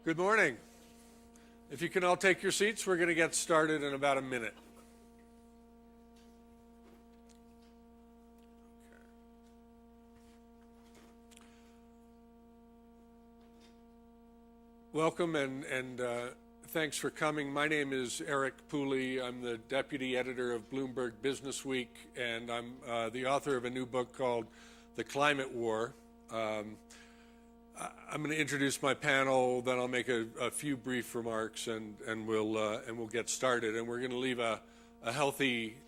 Good morning. If you can all take your seats, we're going to get started in about a minute. Welcome and thanks for coming. My name is Eric Pooley. I'm the deputy editor of Bloomberg Business Week, and I'm the author of a new book called The Climate War. I'm going to introduce my panel, then I'll make a few brief remarks, and we'll get started. And we're going to leave a healthy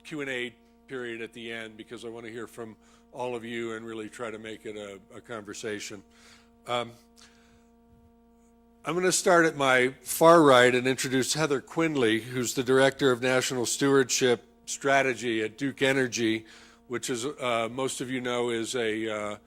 Q&A period at the end because I want to hear from all of you and really try to make it a conversation. I'm going to start at my far right and introduce Heather Quinley, who's the Director of National Stewardship Strategy at Duke Energy, which, is most of you know, is a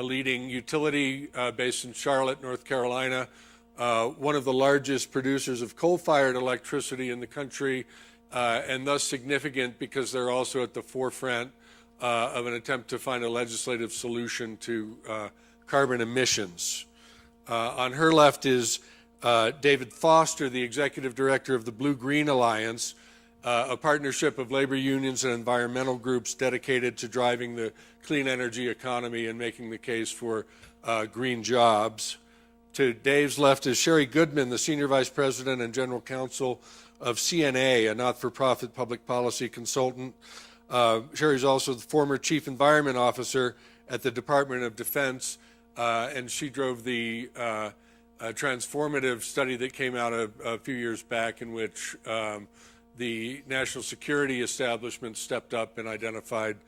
leading utility based in Charlotte, North Carolina, one of the largest producers of coal-fired electricity in the country, and thus significant because they're also at the forefront of an attempt to find a legislative solution to carbon emissions. On her left is David Foster, the Executive Director of the Blue-Green Alliance, a partnership of labor unions and environmental groups dedicated to driving the clean energy economy and making the case for green jobs. To Dave's left is Sherry Goodman, the Senior Vice President and General Counsel of CNA, a not-for-profit public policy consultant. Sherry's also the former Chief Environment Officer at the Department of Defense, and she drove the transformative study that came out a few years back in which the national security establishment stepped up and identified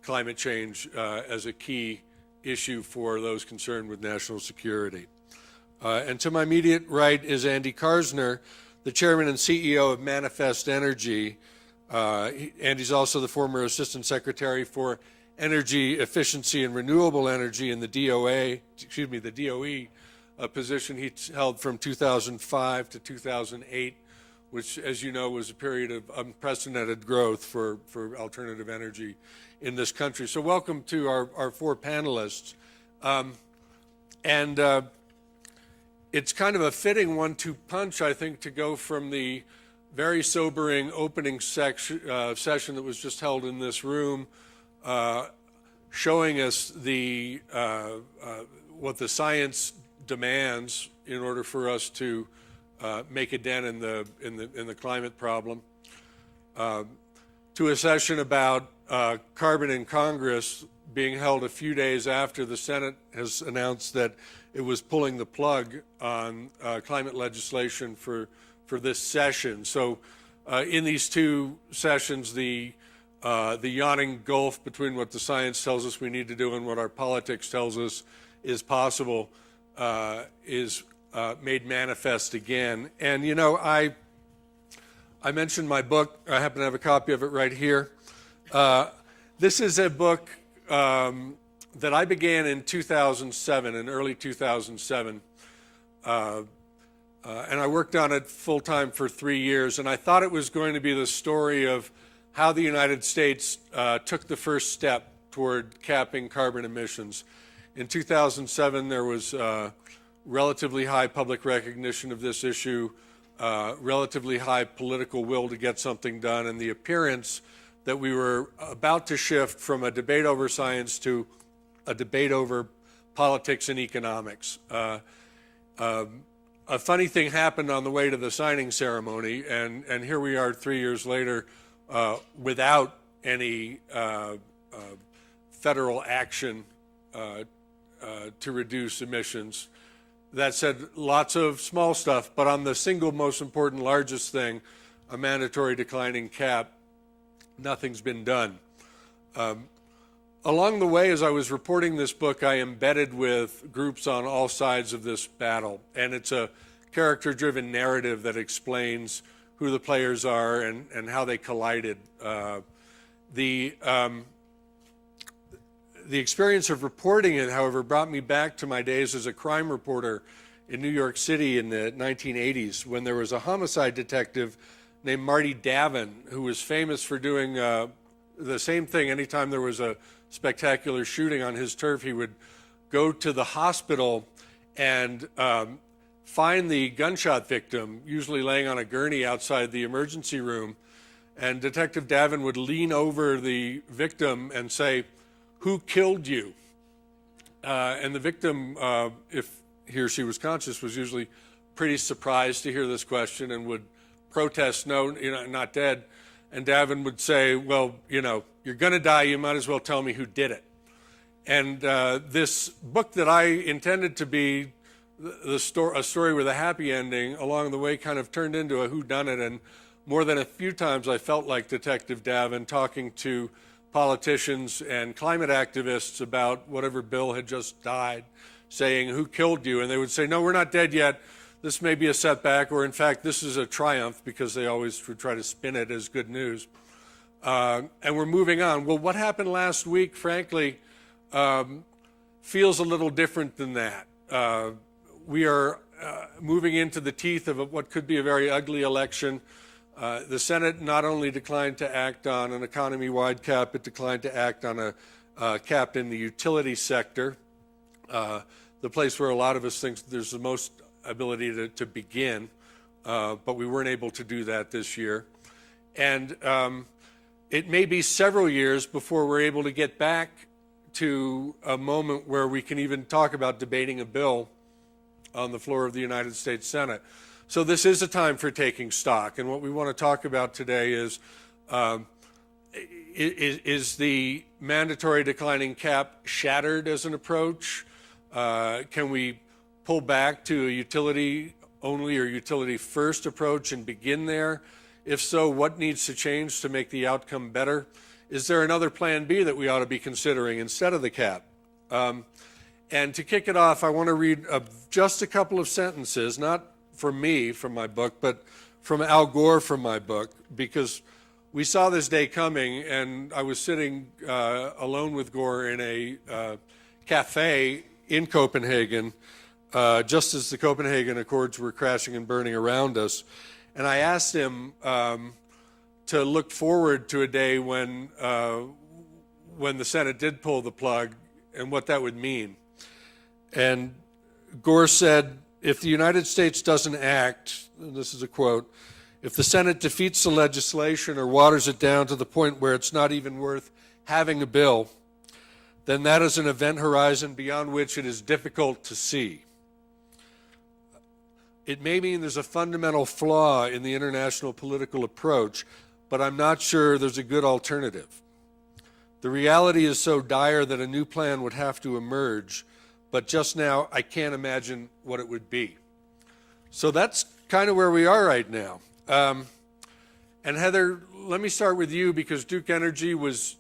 climate change as a key issue for those concerned with national security. And to my immediate right is Andy Karsner, the chairman and CEO of Manifest Energy. Andy's also the former Assistant Secretary for Energy Efficiency and Renewable Energy in the DOE position he held from 2005 to 2008. Which, as you know, was a period of unprecedented growth for alternative energy in this country. So welcome to our four panelists. It's kind of a fitting 1-2 punch, I think, to go from the very sobering opening session that was just held in this room, showing us what the science demands in order for us to make a dent in the climate problem, to a session about carbon in Congress being held a few days after the Senate has announced that it was pulling the plug on climate legislation for this session. So in these two sessions, the yawning gulf between what the science tells us we need to do and what our politics tells us is possible is made manifest again. And you know, I mentioned my book. I happen to have a copy of it right here. This is a book that I began in 2007, in early 2007. And I worked on it full-time for 3 years, and I thought it was going to be the story of how the United States took the first step toward capping carbon emissions. In 2007, there was relatively high public recognition of this issue, relatively high political will to get something done, and the appearance that we were about to shift from a debate over science to a debate over politics and economics. A funny thing happened on the way to the signing ceremony, and here we are 3 years later without any federal action to reduce emissions. That said, lots of small stuff, but on the single most important, largest thing, a mandatory declining cap, nothing's been done. Along the way, as I was reporting this book, I embedded with groups on all sides of this battle, and it's a character-driven narrative that explains who the players are and how they collided. The experience of reporting it, however, brought me back to my days as a crime reporter in New York City in the 1980s when there was a homicide detective named Marty Davin who was famous for doing the same thing. Anytime there was a spectacular shooting on his turf, he would go to the hospital and find the gunshot victim, usually laying on a gurney outside the emergency room, and Detective Davin would lean over the victim and say, "Who killed you?" And the victim, if he or she was conscious, was usually pretty surprised to hear this question and would protest, "No, not dead." And Davin would say, "Well, you're going to die. You might as well tell me who did it." And this book that I intended to be a story with a happy ending, along the way kind of turned into a whodunit. And more than a few times I felt like Detective Davin talking to politicians and climate activists about whatever bill had just died, saying, "Who killed you?" And they would say, "No, we're not dead yet. This may be a setback," or in fact, "This is a triumph," because they always would try to spin it as good news. And we're moving on. Well, what happened last week, frankly, feels a little different than that. We are moving into the teeth of what could be a very ugly election. The Senate not only declined to act on an economy-wide cap, it declined to act on a cap in the utility sector, the place where a lot of us think there's the most ability to begin, but we weren't able to do that this year. And it may be several years before we're able to get back to a moment where we can even talk about debating a bill on the floor of the United States Senate. So this is a time for taking stock, and what we want to talk about today is the mandatory declining cap shattered as an approach? Can we pull back to a utility-only or utility-first approach and begin there? If so, what needs to change to make the outcome better? Is there another plan B that we ought to be considering instead of the cap? And to kick it off, I want to read just a couple of sentences, not from me, from my book, but from Al Gore from my book, because we saw this day coming, and I was sitting alone with Gore in a cafe in Copenhagen, just as the Copenhagen Accords were crashing and burning around us. And I asked him to look forward to a day when the Senate did pull the plug and what that would mean. And Gore said, "If the United States doesn't act," and this is a quote, "if the Senate defeats the legislation or waters it down to the point where it's not even worth having a bill, then that is an event horizon beyond which it is difficult to see. It may mean there's a fundamental flaw in the international political approach, but I'm not sure there's a good alternative. The reality is so dire that a new plan would have to emerge, but just now I can't imagine what it would be." So that's kind of where we are right now. And Heather, let me start with you, because Duke Energy was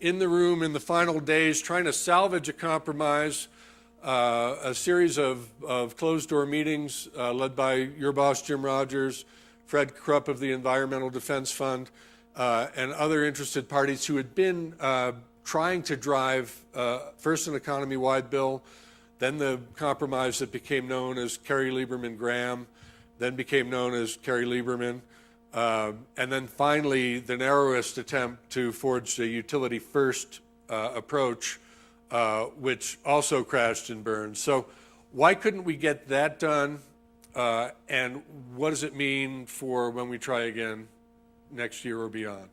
in the room in the final days trying to salvage a compromise, a series of closed-door meetings led by your boss, Jim Rogers, Fred Krupp of the Environmental Defense Fund, and other interested parties who had been trying to drive first an economy-wide bill, then the compromise that became known as Kerry-Lieberman-Graham, then became known as Kerry-Lieberman, and then finally the narrowest attempt to forge the utility-first approach, which also crashed and burned. So why couldn't we get that done, and what does it mean for when we try again next year or beyond?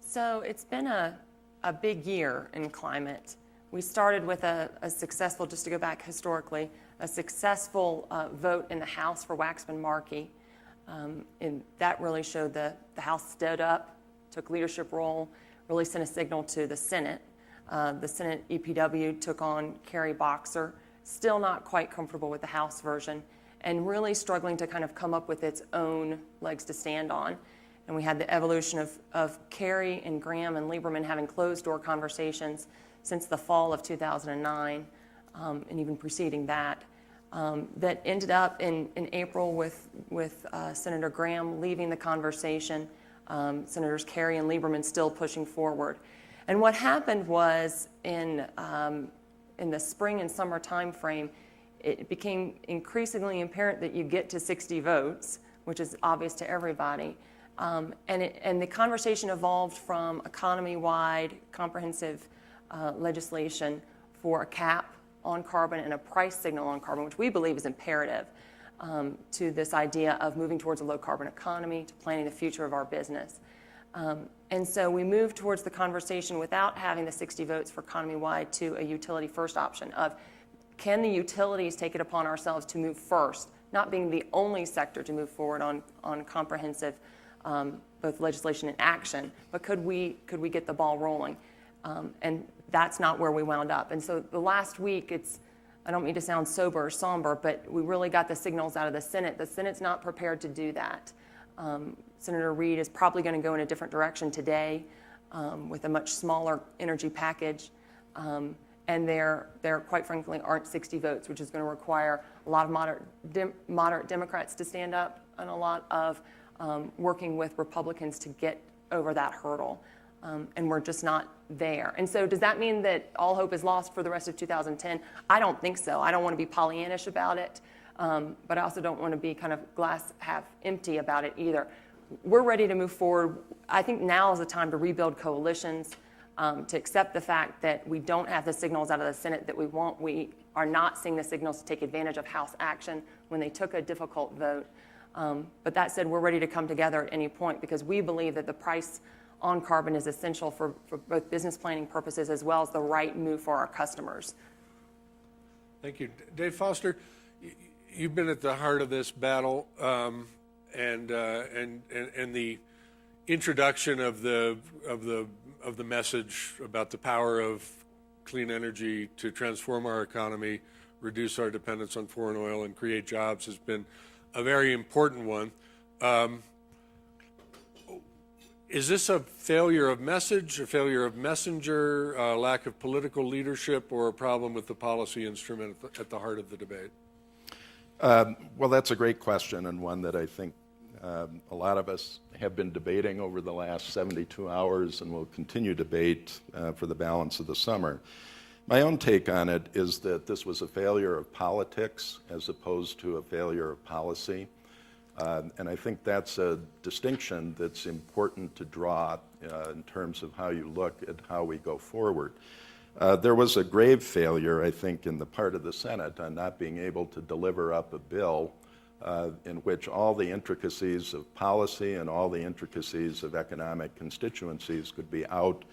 So it's been a big year in climate. We started with a successful, just to go back historically, a successful vote in the House for Waxman-Markey. And that really showed the House stood up, took leadership role, really sent a signal to the Senate. The Senate EPW took on Kerry Boxer, still not quite comfortable with the House version, and really struggling to kind of come up with its own legs to stand on. And we had the evolution of Kerry and Graham and Lieberman having closed-door conversations since the fall of 2009, and even preceding that, that ended up in April with Senator Graham leaving the conversation, Senators Kerry and Lieberman still pushing forward. And what happened was in the spring and summer time frame, it became increasingly apparent that you get to 60 votes, which is obvious to everybody. And the conversation evolved from economy-wide comprehensive legislation for a cap on carbon and a price signal on carbon, which we believe is imperative to this idea of moving towards a low-carbon economy, to planning the future of our business. And so we moved towards the conversation without having the 60 votes for economy-wide to a utility-first option of, can the utilities take it upon ourselves to move first, not being the only sector to move forward on comprehensive both legislation and action, but could we get the ball rolling? And that's not where we wound up. And so the last week, I don't mean to sound sober or somber, but we really got the signals out of the Senate. The Senate's not prepared to do that. Senator Reid is probably going to go in a different direction today with a much smaller energy package. And there, quite frankly, aren't 60 votes, which is going to require a lot of moderate Democrats to stand up and a lot of working with Republicans to get over that hurdle. And we're just not there. And so does that mean that all hope is lost for the rest of 2010? I don't think so. I don't want to be Pollyannish about it, but I also don't want to be kind of glass half empty about it either. We're ready to move forward. I think now is the time to rebuild coalitions, to accept the fact that we don't have the signals out of the Senate that we want. We are not seeing the signals to take advantage of House action when they took a difficult vote. But that said, we're ready to come together at any point because we believe that the price on carbon is essential for both business planning purposes as well as the right move for our customers. Thank you. Dave Foster, you've been at the heart of this battle and the introduction of the message about the power of clean energy to transform our economy, reduce our dependence on foreign oil, and create jobs has been a very important one. Is this a failure of message, a failure of messenger, a lack of political leadership, or a problem with the policy instrument at the heart of the debate? Well, that's a great question, and one that I think a lot of us have been debating over the last 72 hours and will continue to debate for the balance of the summer. My own take on it is that this was a failure of politics as opposed to a failure of policy. And I think that's a distinction that's important to draw in terms of how you look at how we go forward. There was a grave failure, I think, in the part of the Senate on not being able to deliver up a bill in which all the intricacies of policy and all the intricacies of economic constituencies could be out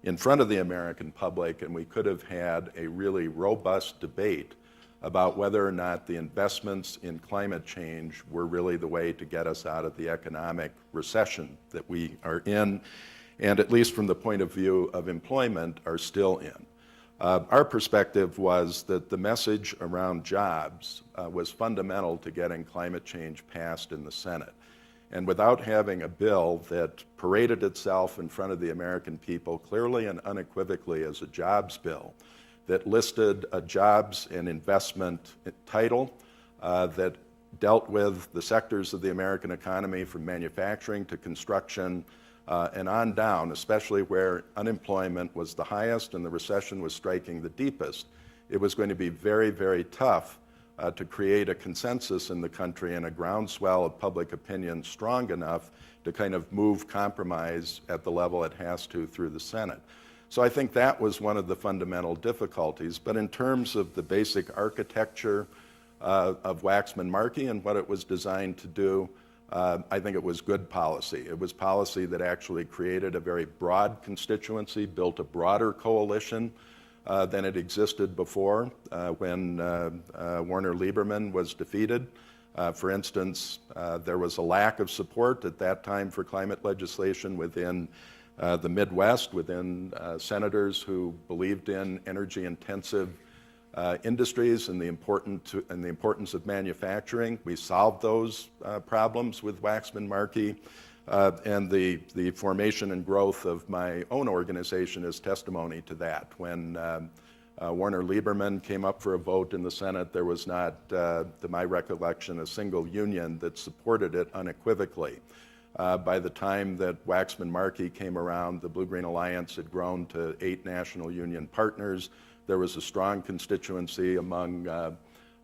in front of the American public, and we could have had a really robust debate about whether or not the investments in climate change were really the way to get us out of the economic recession that we are in, and at least from the point of view of employment, are still in. Our perspective was that the message around jobs was fundamental to getting climate change passed in the Senate. And without having a bill that paraded itself in front of the American people clearly and unequivocally as a jobs bill, that listed a jobs and investment title that dealt with the sectors of the American economy from manufacturing to construction and on down, especially where unemployment was the highest and the recession was striking the deepest. It was going to be very, very tough to create a consensus in the country and a groundswell of public opinion strong enough to kind of move compromise at the level it has to through the Senate. So I think that was one of the fundamental difficulties. But in terms of the basic architecture of Waxman-Markey and what it was designed to do, I think it was good policy. It was policy that actually created a very broad constituency, built a broader coalition than it existed before when Warner Lieberman was defeated. For instance, there was a lack of support at that time for climate legislation within the Midwest, within senators who believed in energy-intensive industries and the importance of manufacturing. We solved those problems with Waxman-Markey, and the formation and growth of my own organization is testimony to that. When Warner Lieberman came up for a vote in the Senate, there was not, to my recollection, a single union that supported it unequivocally. By the time that Waxman-Markey came around, the Blue-Green Alliance had grown to 8 national union partners. There was a strong constituency among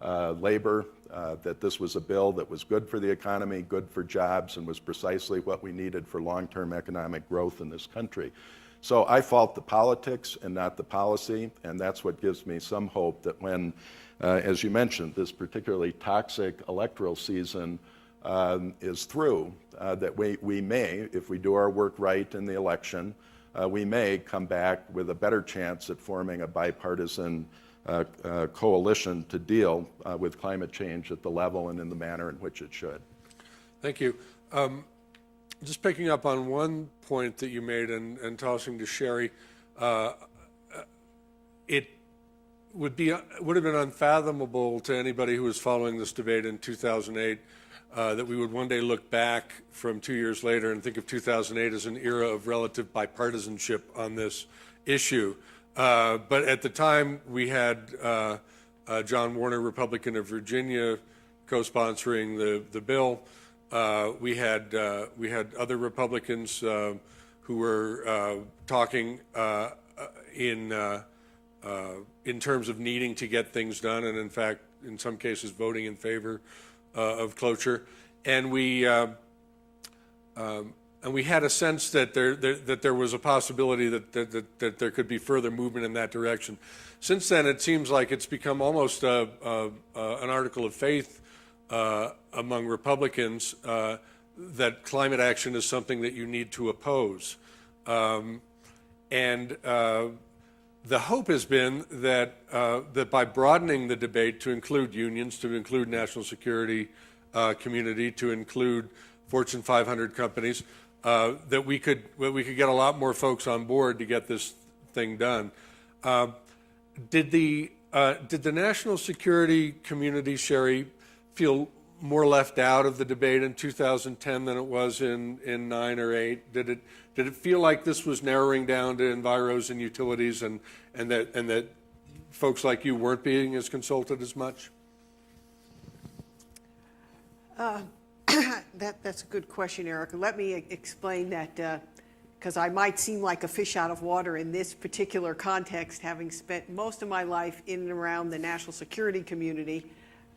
labor that this was a bill that was good for the economy, good for jobs, and was precisely what we needed for long-term economic growth in this country. So I fault the politics and not the policy, and that's what gives me some hope that when, as you mentioned, this particularly toxic electoral season is through, that we may, if we do our work right in the election, we may come back with a better chance at forming a bipartisan coalition to deal with climate change at the level and in the manner in which it should. Thank you. Just picking up on one point that you made and tossing to Sherry, it would have been unfathomable to anybody who was following this debate in 2008 that we would one day look back from 2 years later and think of 2008 as an era of relative bipartisanship on this issue. But at the time, we had John Warner, Republican of Virginia, co-sponsoring the bill. We had other Republicans who were talking in terms of needing to get things done, and in fact, in some cases, voting in favor of cloture. And we had a sense that there was a possibility that there could be further movement in that direction. Since then, it seems like it's become almost an article of faith among Republicans that climate action is something that you need to oppose. The hope has been that by broadening the debate to include unions, to include national security community, to include Fortune 500 companies, that we could get a lot more folks on board to get this thing done. Did the national security community, Sherry, feel more left out of the debate in 2010 than it was in 9 or 8? Did it feel like this was narrowing down to enviros and utilities, and that folks like you weren't being as consulted as much? That's a good question, Eric. Let me explain that, because I might seem like a fish out of water in this particular context, having spent most of my life in and around the national security community.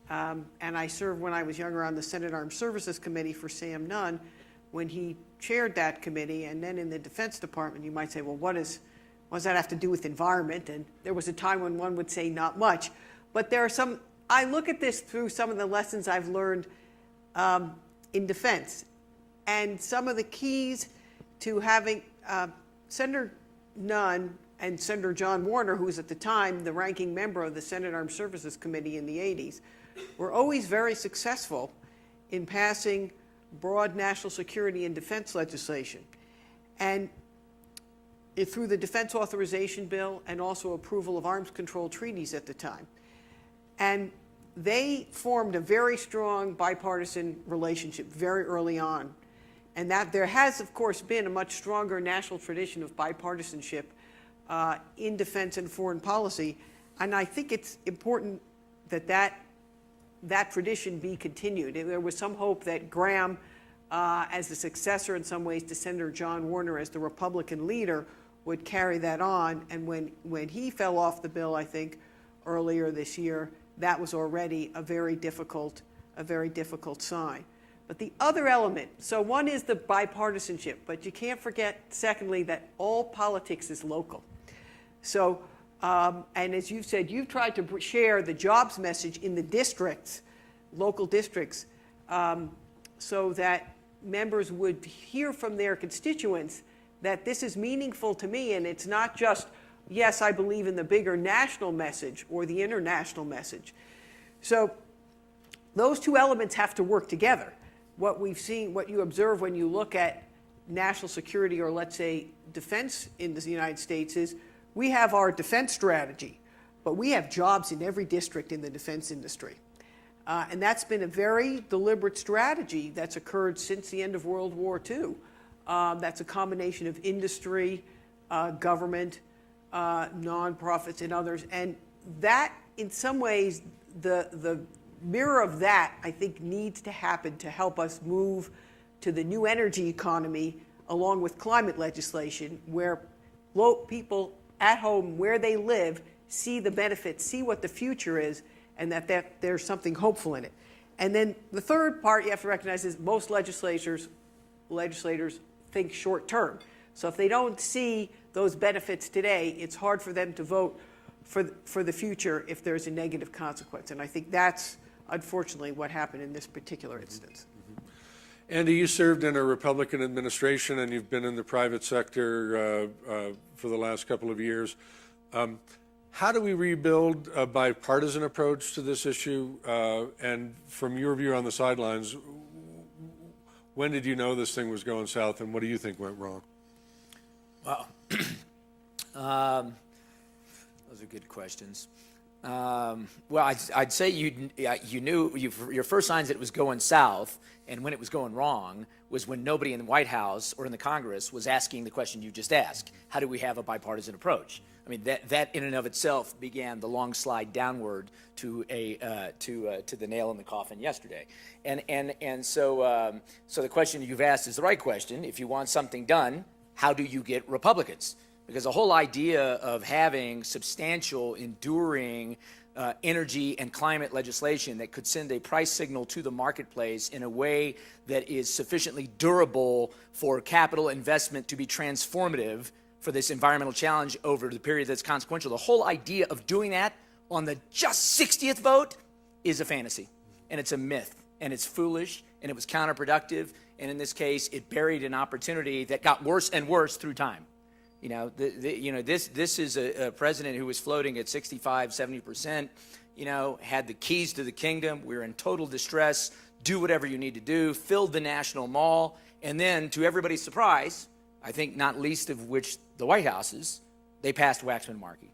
And I served when I was younger on the Senate Armed Services Committee for Sam Nunn when he chaired that committee. And then in the Defense Department, you might say, well, what does that have to do with environment? And there was a time when one would say not much. But there are some, I look at this through some of the lessons I've learned in defense. And some of the keys to having Senator Nunn and Senator John Warner, who was at the time the ranking member of the Senate Armed Services Committee in the 80s, were always very successful in passing broad national security and defense legislation. And through the Defense Authorization Bill and also approval of arms control treaties at the time. And they formed a very strong bipartisan relationship very early on. And that there has, of course, been a much stronger national tradition of bipartisanship in defense and foreign policy. And I think it's important that tradition be continued. There was some hope that Graham, as the successor in some ways to Senator John Warner as the Republican leader, would carry that on. And when he fell off the bill, I think, earlier this year, that was already a very difficult sign. But the other element, so one is the bipartisanship, but you can't forget, secondly, that all politics is local. So, and as you've said, you've tried to share the jobs message in the districts, local districts, so that members would hear from their constituents that this is meaningful to me, and it's not just, yes, I believe in the bigger national message or the international message. So those two elements have to work together. What we've seen, what you observe when you look at national security or, let's say, defense in the United States is we have our defense strategy, but we have jobs in every district in the defense industry. And that's been a very deliberate strategy that's occurred since the end of World War II. That's a combination of industry, government, nonprofits, and others. And that, in some ways, the mirror of that, I think, needs to happen to help us move to the new energy economy along with climate legislation, where people at home, where they live, see the benefits, see what the future is, and that there's something hopeful in it. And then the third part you have to recognize is most legislators think short term. So if they don't see those benefits today, it's hard for them to vote for the future if there's a negative consequence. And I think that's unfortunately what happened in this particular instance. Andy, you served in a Republican administration and you've been in the private sector for the last couple of years. How do we rebuild a bipartisan approach to this issue? And from your view on the sidelines, when did you know this thing was going south, and what do you think went wrong? Wow. Those are good questions. Well, I'd say you knew your first signs that it was going south, and when it was going wrong was when nobody in the White House or in the Congress was asking the question you just asked: how do we have a bipartisan approach? I mean, that in and of itself began the long slide downward to the nail in the coffin yesterday, and so the question you've asked is the right question. If you want something done, how do you get Republicans? Because the whole idea of having substantial, enduring energy and climate legislation that could send a price signal to the marketplace in a way that is sufficiently durable for capital investment to be transformative for this environmental challenge over the period that's consequential, the whole idea of doing that on the just 60th vote is a fantasy, and it's a myth, and it's foolish, and it was counterproductive, and in this case, it buried an opportunity that got worse and worse through time. You know, this is a president who was floating at 65, 70%, had the keys to the kingdom. We're in total distress. Do whatever you need to do. Filled the National Mall. And then, to everybody's surprise, I think not least of which the White House's, they passed Waxman-Markey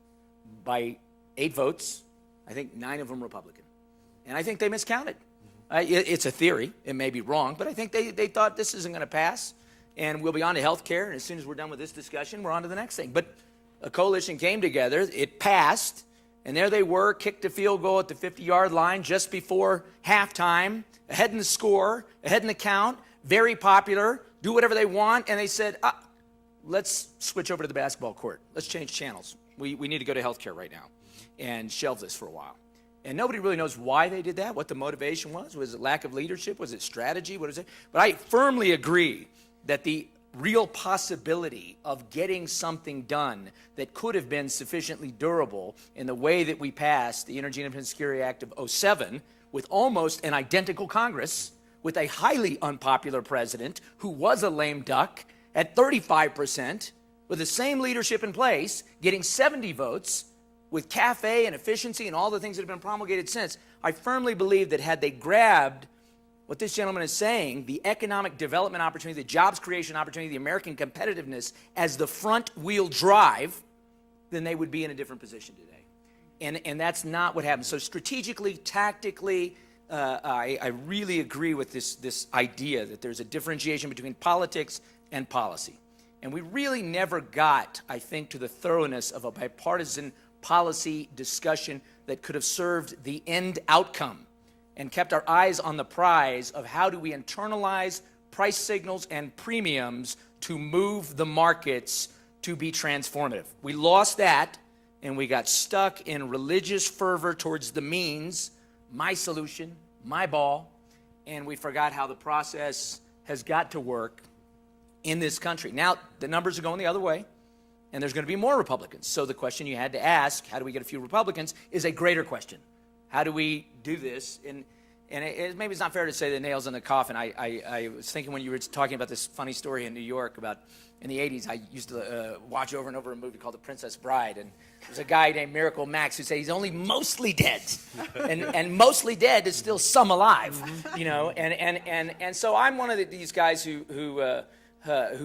by 8 votes. I think 9 of them Republican. And I think they miscounted. It's a theory. It may be wrong, but I think they thought this isn't going to pass. And we'll be on to health care, and as soon as we're done with this discussion, we're on to the next thing. But a coalition came together, it passed, and there they were, kicked a field goal at the 50-yard line just before halftime, ahead in the score, ahead in the count, very popular, do whatever they want, and they said, let's switch over to the basketball court. Let's change channels. We need to go to health care right now and shelve this for a while. And nobody really knows why they did that, what the motivation was. Was it lack of leadership? Was it strategy? What is it? But I firmly agree that the real possibility of getting something done that could have been sufficiently durable in the way that we passed the Energy and Independence Security Act of 07 with almost an identical Congress, with a highly unpopular president who was a lame duck at 35%, with the same leadership in place, getting 70 votes, with CAFE and efficiency and all the things that have been promulgated since. I firmly believe that had they grabbed what this gentleman is saying, the economic development opportunity, the jobs creation opportunity, the American competitiveness as the front wheel drive, then they would be in a different position today. And that's not what happened. So strategically, tactically, I really agree with this idea that there's a differentiation between politics and policy. And we really never got, I think, to the thoroughness of a bipartisan policy discussion that could have served the end outcome and kept our eyes on the prize of how do we internalize price signals and premiums to move the markets to be transformative. We lost that, and we got stuck in religious fervor towards the means, my solution, my ball, and we forgot how the process has got to work in this country. Now, the numbers are going the other way, and there's going to be more Republicans. So the question you had to ask, how do we get a few Republicans, is a greater question. How do we do this? And maybe it's not fair to say the nail's in the coffin. I was thinking when you were talking about this funny story in New York about in the 80s, I used to watch over and over a movie called The Princess Bride. And there's a guy named Miracle Max who said he's only mostly dead. and mostly dead is still some alive, And so I'm one of these guys who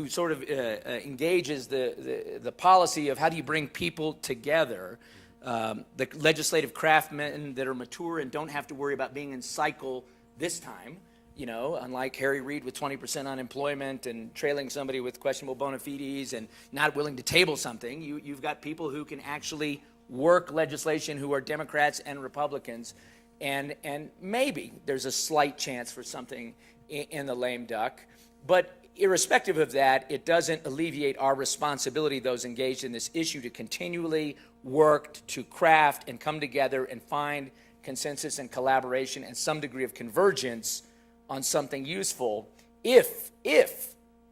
sort of engages the policy of how do you bring people together. The legislative craftsmen that are mature and don't have to worry about being in cycle this time, unlike Harry Reid with 20% unemployment and trailing somebody with questionable bona fides and not willing to table something. You've got people who can actually work legislation who are Democrats and Republicans, and maybe there's a slight chance for something in the lame duck. But irrespective of that, it doesn't alleviate our responsibility, those engaged in this issue, to continually work to craft and come together and find consensus and collaboration and some degree of convergence on something useful if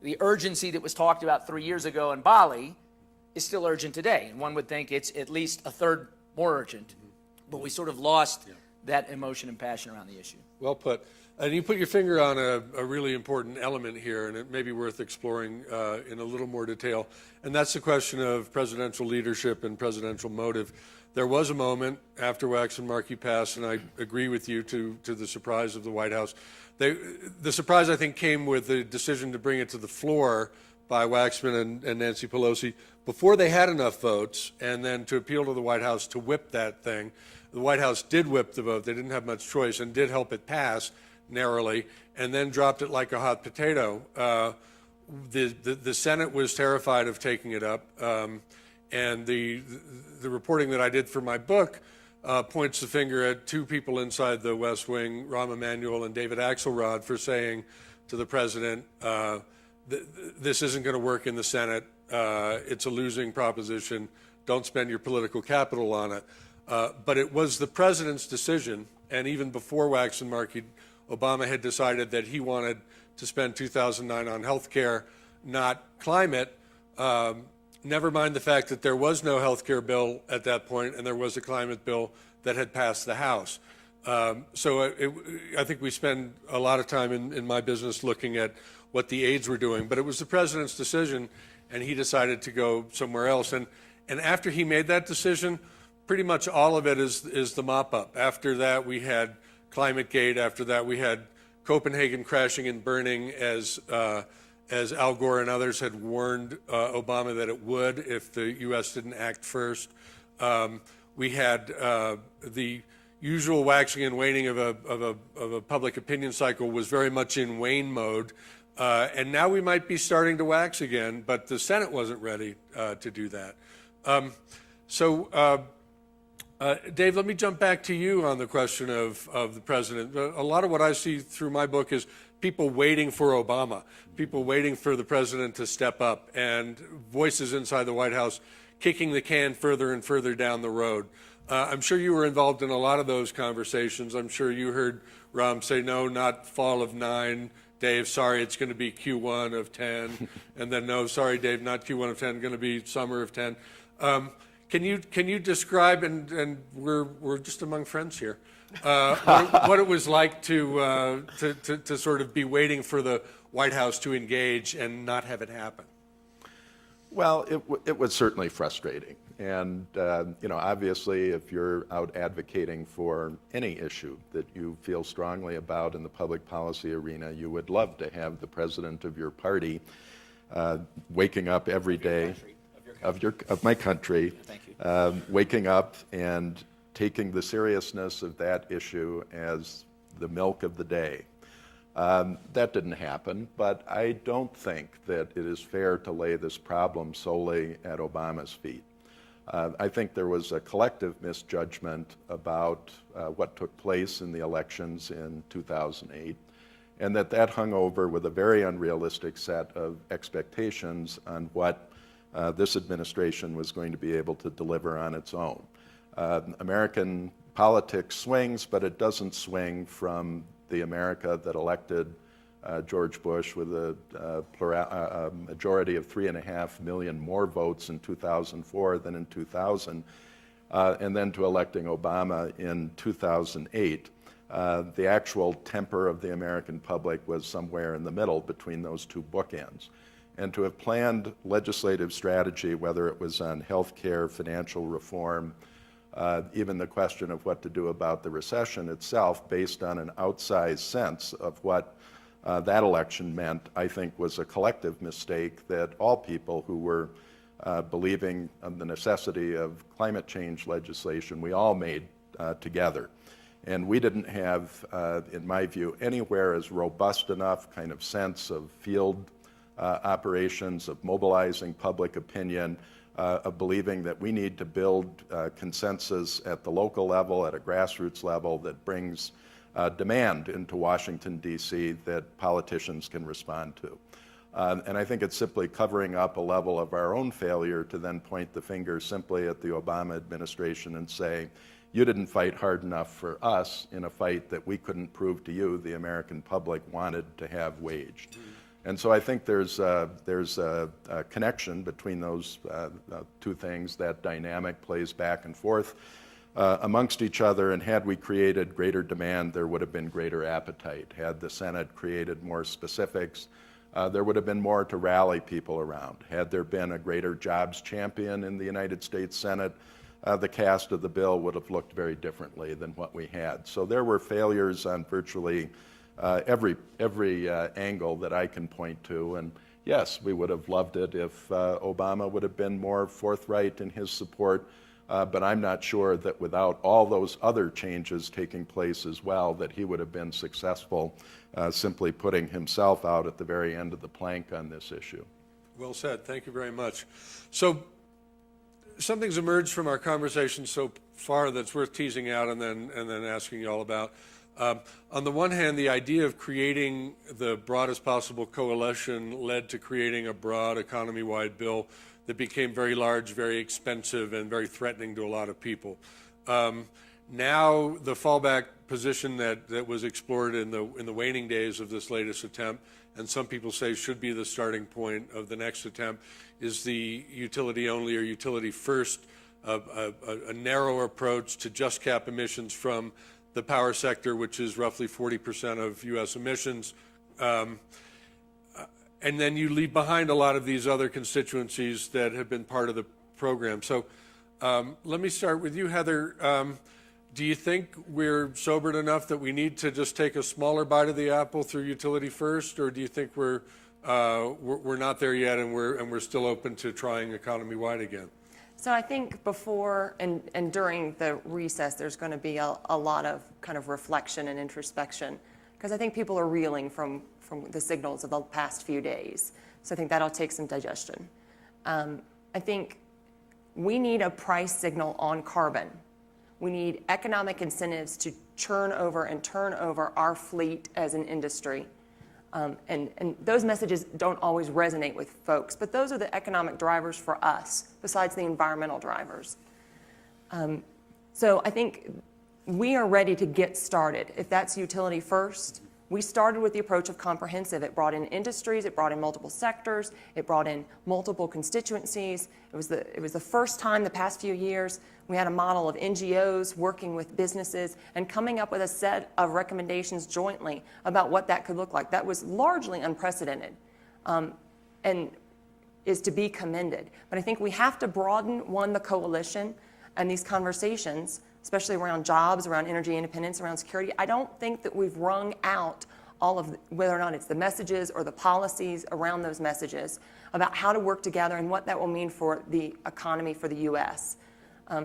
the urgency that was talked about 3 years ago in Bali is still urgent today. And one would think it's at least a third more urgent. But we sort of lost that emotion and passion around the issue. Well put. And you put your finger on a really important element here, and it may be worth exploring in a little more detail, and that's the question of presidential leadership and presidential motive. There was a moment after Waxman Markey passed, and I agree with you, to the surprise of the White House. The surprise, I think, came with the decision to bring it to the floor by Waxman and Nancy Pelosi before they had enough votes, and then to appeal to the White House to whip that thing. The White House did whip the vote. They didn't have much choice and did help it pass narrowly, and then dropped it like a hot potato. The Senate was terrified of taking it up, and the reporting that I did for my book points the finger at two people inside the West Wing, Rahm Emanuel and David Axelrod, for saying to the president, this isn't going to work in the Senate. It's a losing proposition. Don't spend your political capital on it. But it was the president's decision, and even before Waxman Markey, Obama had decided that he wanted to spend 2009 on health care, not climate. Never mind the fact that there was no health care bill at that point, and there was a climate bill that had passed the House. So I think we spend a lot of time in my business looking at what the aides were doing, but it was the president's decision, and he decided to go somewhere else. And after he made that decision, pretty much all of it is the mop-up. After that, we had ClimateGate. After that, we had Copenhagen crashing and burning, as Al Gore and others had warned Obama that it would if the U.S. didn't act first. We had the usual waxing and waning of a public opinion cycle was very much in wane mode. And now we might be starting to wax again, but the Senate wasn't ready to do that. Dave, let me jump back to you on the question of the president. A lot of what I see through my book is people waiting for Obama, people waiting for the president to step up, and voices inside the White House kicking the can further and further down the road. I'm sure you were involved in a lot of those conversations. I'm sure you heard Rahm say, no, not fall of 9. Dave, sorry, it's going to be Q1 of 10. And then, no, sorry, Dave, not Q1 of 10, going to be summer of 10. Can you describe, and we're just among friends here, what it was like to sort of be waiting for the White House to engage and not have it happen? Well, it was certainly frustrating. And, obviously, if you're out advocating for any issue that you feel strongly about in the public policy arena, you would love to have the president of your party waking up every day. Of my country, waking up and taking the seriousness of that issue as the milk of the day. That didn't happen, but I don't think that it is fair to lay this problem solely at Obama's feet. I think there was a collective misjudgment about what took place in the elections in 2008, and that hung over with a very unrealistic set of expectations on what this administration was going to be able to deliver on its own. American politics swings, but it doesn't swing from the America that elected George Bush with a majority of 3.5 million more votes in 2004 than in 2000, and then to electing Obama in 2008. The actual temper of the American public was somewhere in the middle between those two bookends. And to have planned legislative strategy, whether it was on health care, financial reform, even the question of what to do about the recession itself, based on an outsized sense of what that election meant, I think was a collective mistake that all people who were believing in the necessity of climate change legislation, we all made together. And we didn't have, in my view, anywhere as robust enough kind of sense of field operations, of mobilizing public opinion, of believing that we need to build consensus at the local level, at a grassroots level that brings demand into Washington, D.C. that politicians can respond to. And I think it's simply covering up a level of our own failure to then point the finger simply at the Obama administration and say, you didn't fight hard enough for us in a fight that we couldn't prove to you the American public wanted to have waged. And so I think there's a connection between those two things. That dynamic plays back and forth amongst each other, and had we created greater demand, there would have been greater appetite. Had the Senate created more specifics, there would have been more to rally people around. Had there been a greater jobs champion in the United States Senate, the cast of the bill would have looked very differently than what we had. So there were failures on virtually every angle that I can point to. And yes, we would have loved it if Obama would have been more forthright in his support. But I'm not sure that without all those other changes taking place as well, that he would have been successful simply putting himself out at the very end of the plank on this issue. Well said. Thank you very much. So something's emerged from our conversation so far that's worth teasing out and then asking you all about. On the one hand, the idea of creating the broadest possible coalition led to creating a broad economy-wide bill that became very large, very expensive, and very threatening to a lot of people. Now, the fallback position that was explored in the waning days of this latest attempt, and some people say should be the starting point of the next attempt, is the utility-only or utility-first, a narrow approach to just cap emissions from the power sector, which is roughly 40% of U.S. emissions. And then you leave behind a lot of these other constituencies that have been part of the program. So let me start with you, Heather. Do you think we're sobered enough that we need to just take a smaller bite of the apple through utility first, or do you think we're not there yet and we're still open to trying economy-wide again? So I think before and during the recess, there's going to be a lot of kind of reflection and introspection, because I think people are reeling from the signals of the past few days. So I think that'll take some digestion. I think we need a price signal on carbon. We need economic incentives to churn over and turn over our fleet as an industry. And those messages don't always resonate with folks, but those are the economic drivers for us, besides the environmental drivers. So I think we are ready to get started. If that's utility first, we started with the approach of comprehensive. It brought in industries, it brought in multiple sectors, it brought in multiple constituencies. It was the first time the past few years we had a model of NGOs working with businesses and coming up with a set of recommendations jointly about what that could look like. That was largely unprecedented and is to be commended. But I think we have to broaden, the coalition and these conversations, especially around jobs, around energy independence, around security. I don't think that we've wrung out all of whether or not it's the messages or the policies around those messages about how to work together and what that will mean for the economy for the U.S.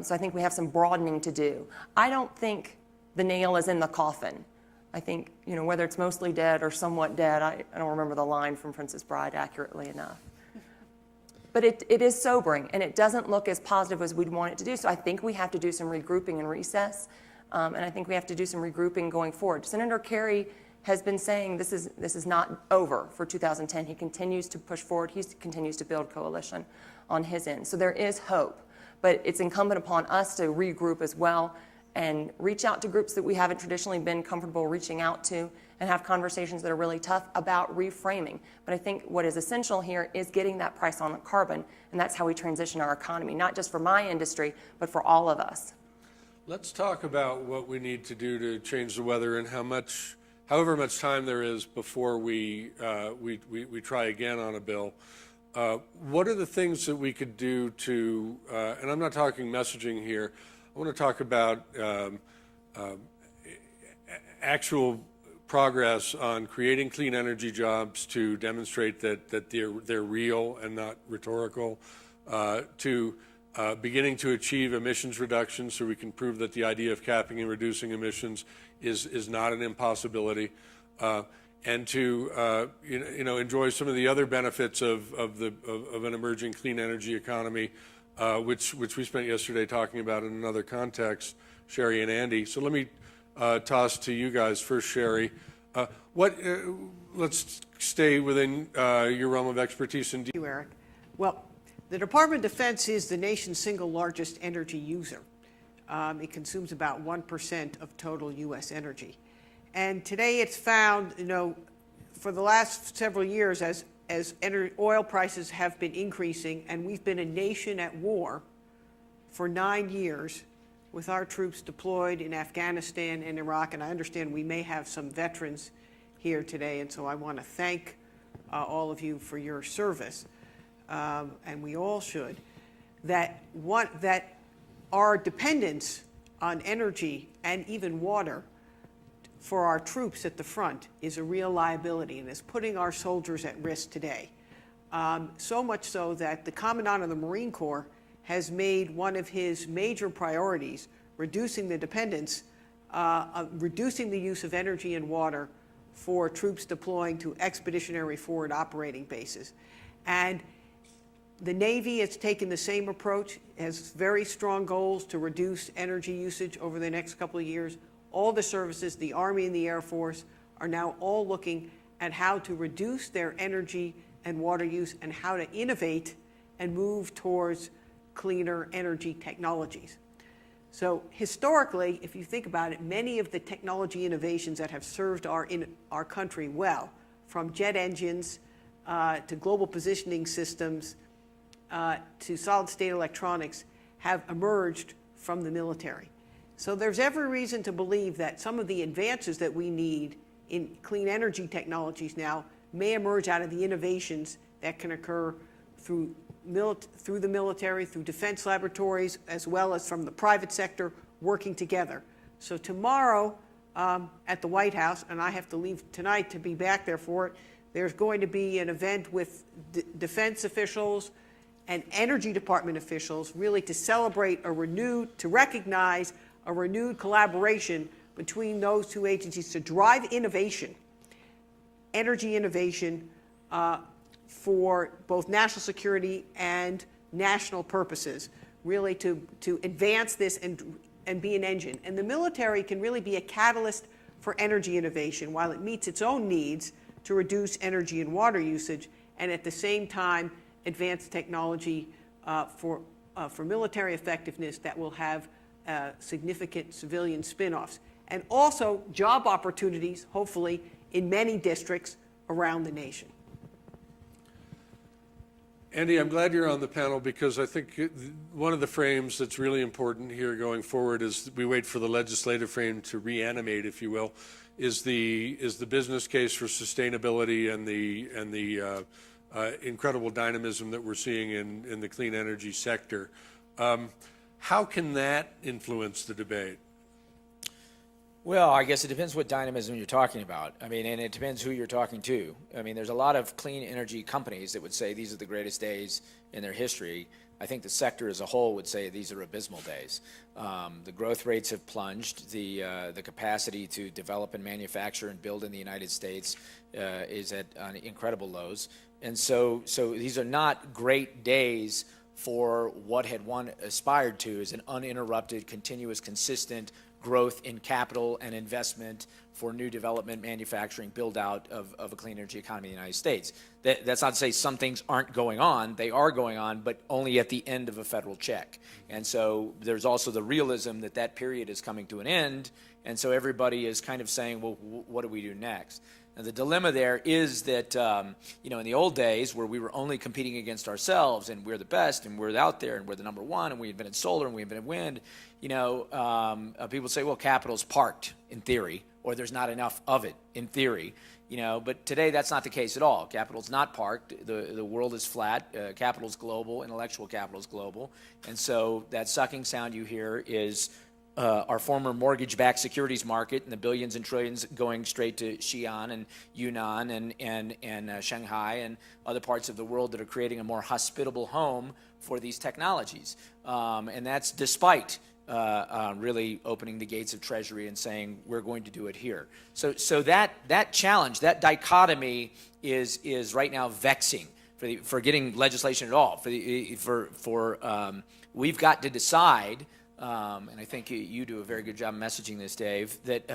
So I think we have some broadening to do. I don't think the nail is in the coffin. I think, whether it's mostly dead or somewhat dead, I don't remember the line from Princess Bride accurately enough. But it is sobering, and it doesn't look as positive as we'd want it to do. So I think we have to do some regrouping in recess, and I think we have to do some regrouping going forward. Senator Kerry has been saying this is not over for 2010. He continues to push forward. He continues to build coalition on his end. So there is hope, but it's incumbent upon us to regroup as well and reach out to groups that we haven't traditionally been comfortable reaching out to and have conversations that are really tough about reframing. But I think what is essential here is getting that price on carbon, and that's how we transition our economy, not just for my industry, but for all of us. Let's talk about what we need to do to change the weather and however much time there is before we try again on a bill. What are the things that we could do to, and I'm not talking messaging here, I want to talk about actual progress on creating clean energy jobs to demonstrate that they're real and not rhetorical, to beginning to achieve emissions reductions so we can prove that the idea of capping and reducing emissions is not an impossibility, and to enjoy some of the other benefits of an emerging clean energy economy, which we spent yesterday talking about in another context, Sherry and Andy. So let me toss to you guys first, Sherry. Let's stay within your realm of expertise. Thank you, Eric. Well, the Department of Defense is the nation's single largest energy user. It consumes about 1% of total U.S. energy. And today it's found, for the last several years, as oil prices have been increasing, and we've been a nation at war for 9 years with our troops deployed in Afghanistan and Iraq, and I understand we may have some veterans here today, and so I want to thank all of you for your service, and we all should, that our dependence on energy and even water for our troops at the front is a real liability and is putting our soldiers at risk today. So much so that the Commandant of the Marine Corps has made one of his major priorities reducing the dependence, reducing the use of energy and water for troops deploying to expeditionary forward operating bases. And the Navy has taken the same approach, has very strong goals to reduce energy usage over the next couple of years. All the services, the Army and the Air Force, are now all looking at how to reduce their energy and water use and how to innovate and move towards cleaner energy technologies. So historically, if you think about it, many of the technology innovations that have served our country well, from jet engines to global positioning systems to solid-state electronics, have emerged from the military. So there's every reason to believe that some of the advances that we need in clean energy technologies now may emerge out of the innovations that can occur through the military, through defense laboratories, as well as from the private sector working together. So tomorrow at the White House, and I have to leave tonight to be back there for it, there's going to be an event with defense officials and Energy Department officials really to celebrate to recognize a renewed collaboration between those two agencies to drive innovation, energy innovation, for both national security and national purposes, really to advance this and be an engine. And the military can really be a catalyst for energy innovation while it meets its own needs to reduce energy and water usage, and at the same time advance technology for military effectiveness that will have significant civilian spin-offs. And also job opportunities, hopefully, in many districts around the nation. Andy, I'm glad you're on the panel because I think one of the frames that's really important here going forward is we wait for the legislative frame to reanimate, if you will, is the business case for sustainability and the incredible dynamism that we're seeing in the clean energy sector. How can that influence the debate? Well, I guess it depends what dynamism you're talking about. I mean, and it depends who you're talking to. I mean, there's a lot of clean energy companies that would say these are the greatest days in their history. I think the sector as a whole would say these are abysmal days. The growth rates have plunged. The capacity to develop and manufacture and build in the United States is at incredible lows. And so these are not great days for what had one aspired to as an uninterrupted, continuous, consistent growth in capital and investment for new development, manufacturing, build out of a clean energy economy in the United States. That's not to say some things aren't going on. They are going on, but only at the end of a federal check. And so there's also the realism that that period is coming to an end. And so everybody is kind of saying, well, what do we do next? And the dilemma there is that, in the old days where we were only competing against ourselves and we're the best and we're out there and we're the number one and we invented solar and we invented wind, people say, well, capital's parked in theory, or there's not enough of it in theory. But today that's not the case at all. Capital's not parked. The world is flat. Capital's global. Intellectual capital's global. And so that sucking sound you hear is our former mortgage-backed securities market and the billions and trillions going straight to Xi'an and Yunnan and Shanghai and other parts of the world that are creating a more hospitable home for these technologies. And that's despite really opening the gates of Treasury and saying we're going to do it here. So that challenge, that dichotomy is right now vexing for getting legislation at all. We've got to decide. And I think you do a very good job messaging this, Dave, that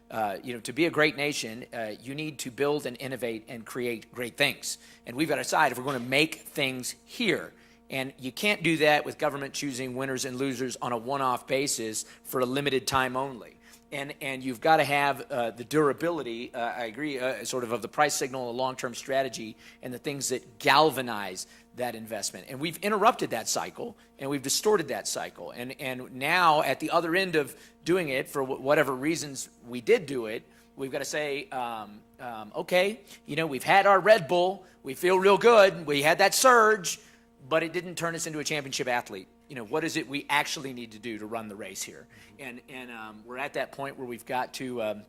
to be a great nation, you need to build and innovate and create great things. And we've got to decide if we're going to make things here. And you can't do that with government choosing winners and losers on a one-off basis for a limited time only. And you've got to have the durability, I agree, sort of the price signal, a long-term strategy, and the things that galvanize that investment. And we've interrupted that cycle, and we've distorted that cycle. And now, at the other end of doing it, for whatever reasons we did do it, we've got to say, okay, we've had our Red Bull, we feel real good, we had that surge, but it didn't turn us into a championship athlete. What is it we actually need to do to run the race here? And we're at that point where we've got to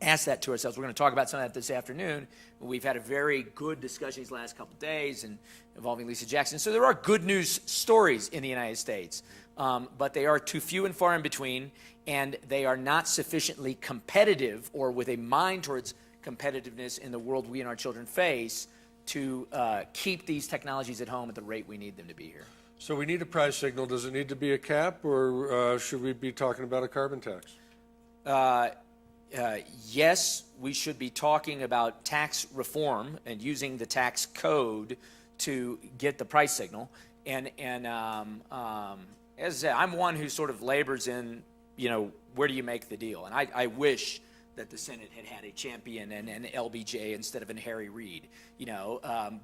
ask that to ourselves. We're going to talk about some of that this afternoon. We've had a very good discussion these last couple of days and involving Lisa Jackson. So there are good news stories in the United States, but they are too few and far in between, and they are not sufficiently competitive or with a mind towards competitiveness in the world we and our children face to keep these technologies at home at the rate we need them to be here. So we need a price signal. Does it need to be a cap, or should we be talking about a carbon tax? Yes, we should be talking about tax reform and using the tax code to get the price signal. And as I said, I'm one who sort of labors in, where do you make the deal? And I wish that the Senate had had a champion and an LBJ instead of a Harry Reid,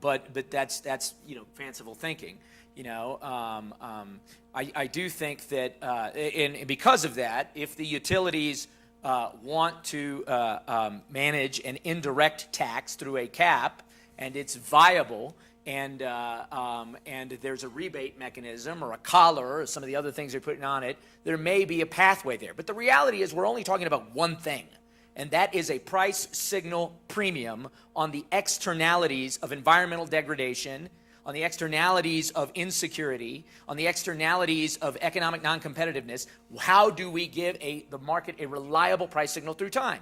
but that's fanciful thinking. I do think that, and because of that, if the utilities want to manage an indirect tax through a cap, and it's viable, and there's a rebate mechanism or a collar or some of the other things they're putting on it, there may be a pathway there. But the reality is we're only talking about one thing, and that is a price signal premium on the externalities of environmental degradation, on the externalities of insecurity, on the externalities of economic non-competitiveness. How do we give the market a reliable price signal through time?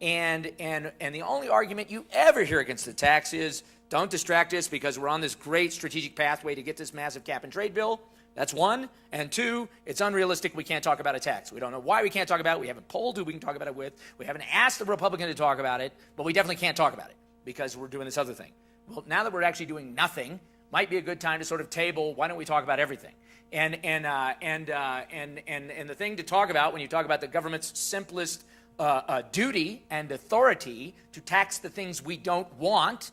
And the only argument you ever hear against the tax is, don't distract us because we're on this great strategic pathway to get this massive cap and trade bill. That's one. And two, it's unrealistic. We can't talk about a tax. We don't know why we can't talk about it. We haven't polled who we can talk about it with. We haven't asked the Republican to talk about it, but we definitely can't talk about it because we're doing this other thing. Well, now that we're actually doing nothing, might be a good time to sort of table, why don't we talk about everything? And the thing to talk about when you talk about the government's simplest duty and authority to tax the things we don't want,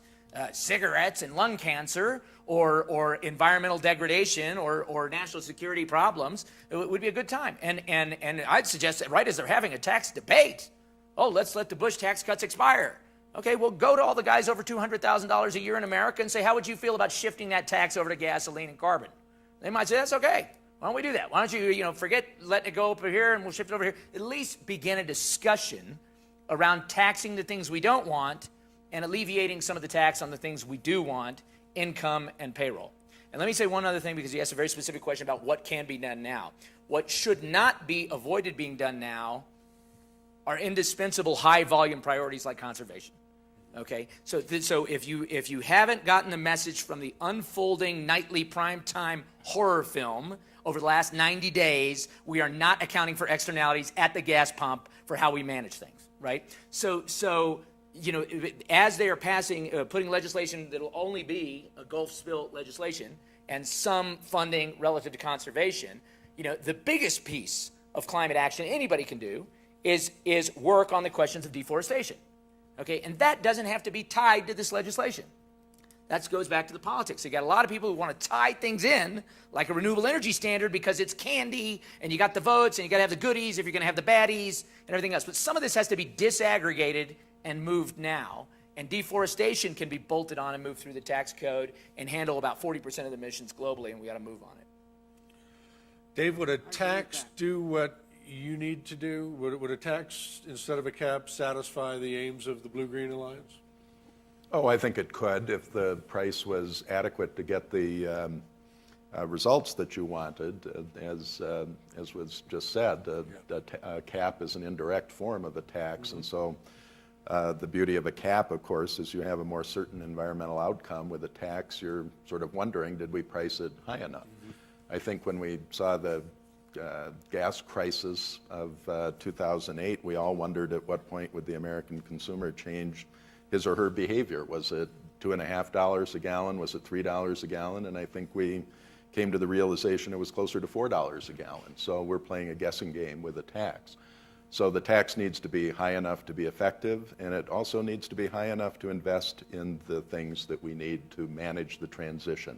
cigarettes and lung cancer, or environmental degradation, or national security problems, it would be a good time. And I'd suggest that right as they're having a tax debate, let's let the Bush tax cuts expire. Okay, well, go to all the guys over $200,000 a year in America and say, how would you feel about shifting that tax over to gasoline and carbon? They might say, that's okay. Why don't we do that? Why don't you, forget letting it go over here and we'll shift it over here. At least begin a discussion around taxing the things we don't want and alleviating some of the tax on the things we do want, income and payroll. And let me say one other thing, because you asked a very specific question about what can be done now. What should not be avoided being done now are indispensable high-volume priorities like conservation. Okay, so if you haven't gotten the message from the unfolding nightly primetime horror film over the last 90 days, we are not accounting for externalities at the gas pump for how we manage things, right? So as they are passing, putting legislation that will only be a Gulf spill legislation and some funding relative to conservation, the biggest piece of climate action anybody can do is work on the questions of deforestation. Okay, and that doesn't have to be tied to this legislation. That goes back to the politics. You got a lot of people who want to tie things in, like a renewable energy standard, because it's candy, and you got the votes, and you got to have the goodies if you're going to have the baddies, and everything else. But some of this has to be disaggregated and moved now. And deforestation can be bolted on and moved through the tax code and handle about 40% of the emissions globally, and we got to move on it. Dave, would a tax do what you need to do? Would a tax instead of a cap satisfy the aims of the Blue-Green Alliance? Oh, I think it could if the price was adequate to get the results that you wanted. As was just said, a cap is an indirect form of a tax, and so the beauty of a cap, of course, is you have a more certain environmental outcome. With a tax, you're sort of wondering, did we price it high enough? I think when we saw the gas crisis of 2008, we all wondered at what point would the American consumer change his or her behavior. Was it $2.50 a gallon? Was it $3 a gallon? And I think we came to the realization it was closer to $4 a gallon. So we're playing a guessing game with a tax. So the tax needs to be high enough to be effective, and it also needs to be high enough to invest in the things that we need to manage the transition.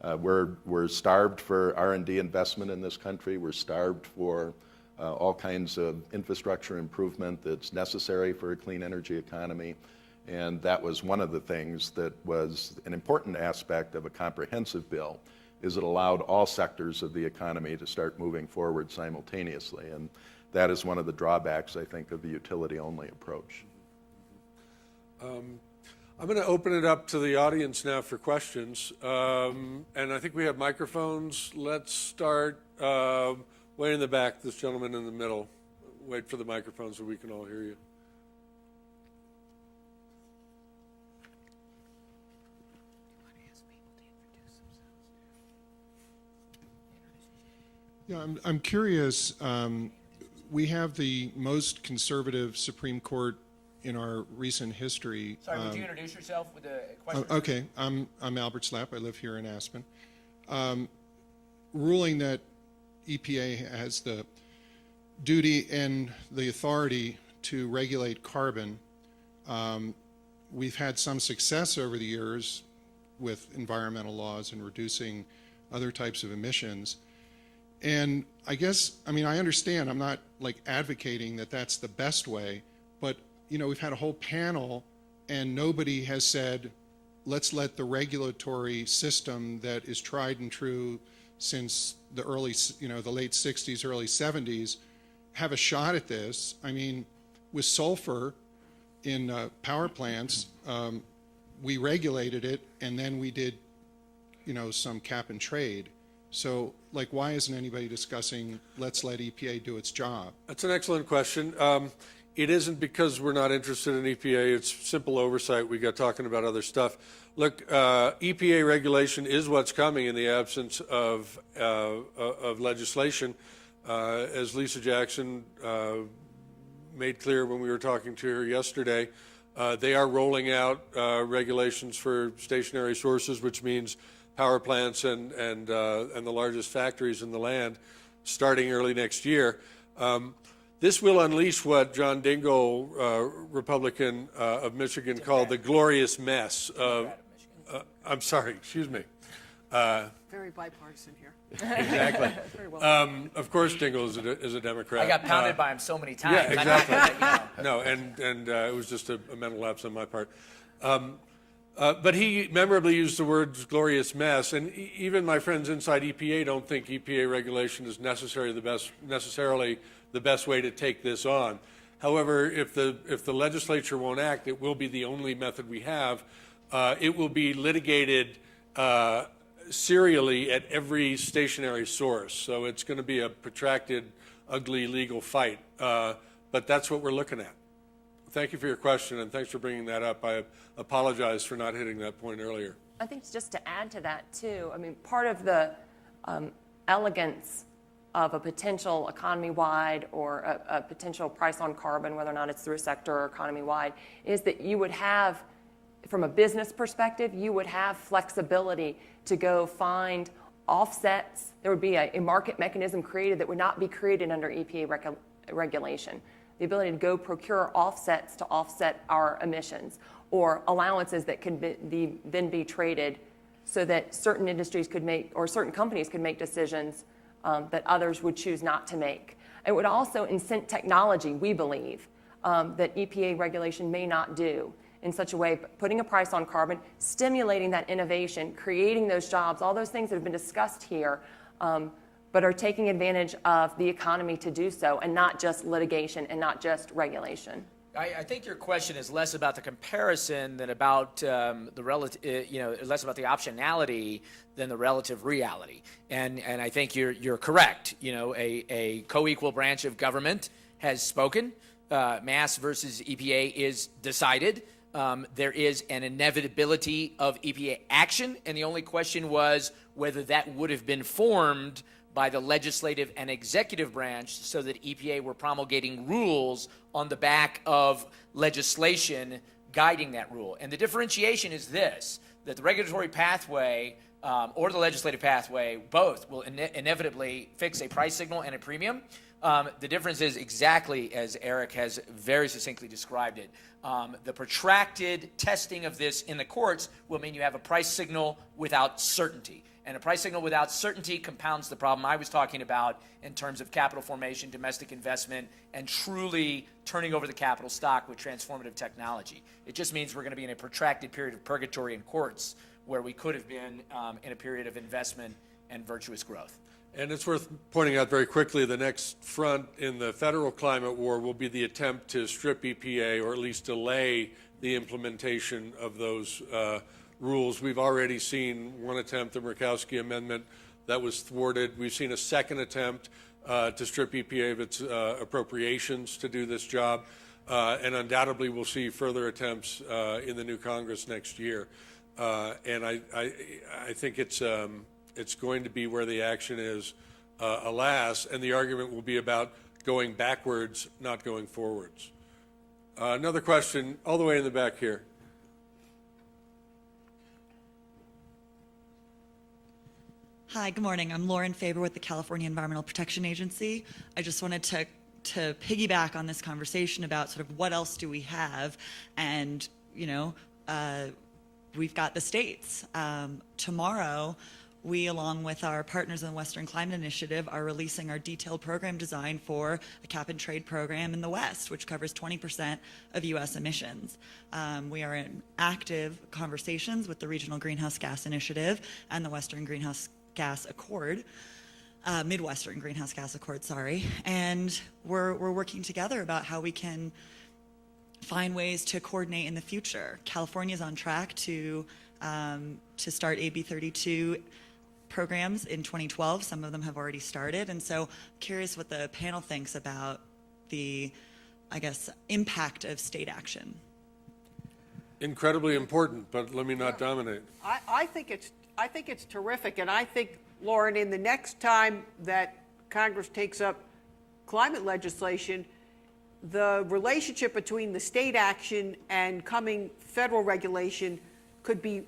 We're starved for R&D investment in this country. We're starved for all kinds of infrastructure improvement that's necessary for a clean energy economy. And that was one of the things that was an important aspect of a comprehensive bill, is it allowed all sectors of the economy to start moving forward simultaneously. And that is one of the drawbacks, I think, of the utility-only approach. I'm going to open it up to the audience now for questions. And I think we have microphones. Let's start way in the back, this gentleman in the middle. Wait for the microphone so we can all hear you. Yeah, I'm curious. We have the most conservative Supreme Court in our recent history. Sorry, would you introduce yourself with a question? Okay, I'm Albert Slapp. I live here in Aspen. Ruling that EPA has the duty and the authority to regulate carbon. We've had some success over the years with environmental laws and reducing other types of emissions. And I guess, I mean, I understand, I'm not like advocating that that's the best way, but you know, we've had a whole panel and nobody has said, let's let the regulatory system that is tried and true since the early, you know, the late 60s, early 70s, have a shot at this. I mean, with sulfur in power plants, we regulated it and then we did, you know, some cap and trade. So, like, why isn't anybody discussing, let's let EPA do its job? That's an excellent question. It isn't because we're not interested in EPA. It's simple oversight. We got talking about other stuff. Look, EPA regulation is what's coming in the absence of legislation. As Lisa Jackson made clear when we were talking to her yesterday, they are rolling out regulations for stationary sources, which means power plants and the largest factories in the land starting early next year. This will unleash what John Dingell, Republican of Michigan, called the glorious mess of, I'm sorry, excuse me. Very bipartisan here. Exactly. Very well. Of course Dingell is a Democrat. I got pounded by him so many times. Yeah, exactly. I know. No, and it was just a mental lapse on my part. But he memorably used the words glorious mess, and even my friends inside EPA don't think EPA regulation is necessarily the best way to take this on. However, if the legislature won't act, it will be the only method we have. It will be litigated serially at every stationary source, so it's going to be a protracted, ugly legal fight. But that's what we're looking at. Thank you for your question, and thanks for bringing that up. I apologize for not hitting that point earlier. I think just to add to that, too, I mean, part of the elegance of a potential economy-wide or a potential price on carbon, whether or not it's through a sector or economy-wide, is that you would have, from a business perspective, you would have flexibility to go find offsets. There would be a market mechanism created that would not be created under EPA regulation. The ability to go procure offsets to offset our emissions, or allowances that can then be traded so that certain industries could make, or certain companies could make decisions that others would choose not to make. It would also incent technology, we believe, that EPA regulation may not do, in such a way, putting a price on carbon, stimulating that innovation, creating those jobs, all those things that have been discussed here, but are taking advantage of the economy to do so, and not just litigation and not just regulation. I think your question is less about the comparison than about the relative, less about the optionality than the relative reality. And I think you're correct. You know, a co-equal branch of government has spoken. Mass versus EPA is decided. There is an inevitability of EPA action, and the only question was whether that would have been formed by the legislative and executive branch so that EPA were promulgating rules on the back of legislation guiding that rule. And the differentiation is this, that the regulatory pathway or the legislative pathway, both will inevitably fix a price signal and a premium. The difference is exactly as Eric has very succinctly described it. The protracted testing of this in the courts will mean you have a price signal without certainty. And a price signal without certainty compounds the problem I was talking about in terms of capital formation, domestic investment, and truly turning over the capital stock with transformative technology. It just means we're going to be in a protracted period of purgatory in courts where we could have been in a period of investment and virtuous growth. And it's worth pointing out very quickly, the next front in the federal climate war will be the attempt to strip EPA, or at least delay the implementation of those rules. We've already seen one attempt, the Murkowski Amendment, that was thwarted. We've seen a second attempt to strip EPA of its appropriations to do this job, and undoubtedly we'll see further attempts in the new Congress next year. And I think it's going to be where the action is, alas, and the argument will be about going backwards, not going forwards. Another question, all the way in the back here. Hi, good morning. I'm Lauren Faber with the California Environmental Protection Agency. I just wanted to piggyback on this conversation about sort of what else do we have, and we've got the states. Tomorrow, we, along with our partners in the Western Climate Initiative, are releasing our detailed program design for a cap-and-trade program in the West, which covers 20% of U.S. emissions. We are in active conversations with the Regional Greenhouse Gas Initiative and the Western Greenhouse Gas Accord, Midwestern Greenhouse Gas Accord, sorry, and we're working together about how we can find ways to coordinate in the future. California is on track to start AB 32 programs in 2012. Some of them have already started, and so I'm curious what the panel thinks about the, impact of state action. Incredibly important, but let me not dominate. I think it's terrific, and I think, Lauren, in the next time that Congress takes up climate legislation, the relationship between the state action and coming federal regulation could be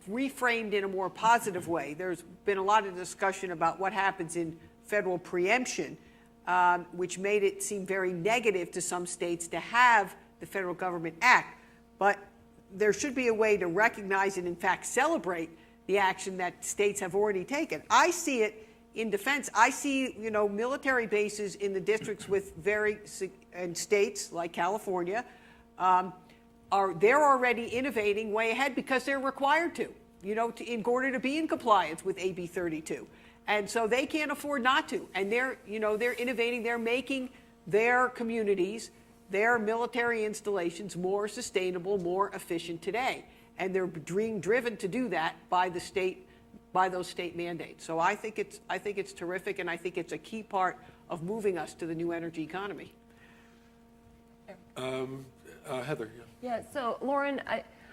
reframed in a more positive way. There's been a lot of discussion about what happens in federal preemption, which made it seem very negative to some states to have the federal government act. But there should be a way to recognize and, in fact, celebrate the action that states have already taken. I see it in defense. I see, military bases in the districts with and states like California, they're already innovating way ahead because they're required to, in order to be in compliance with AB 32. And so they can't afford not to. And they're innovating, they're making their communities, their military installations more sustainable, more efficient today. And they're being driven to do that by those state mandates. So I think it's terrific, and I think it's a key part of moving us to the new energy economy. Heather. Yeah, so Lauren,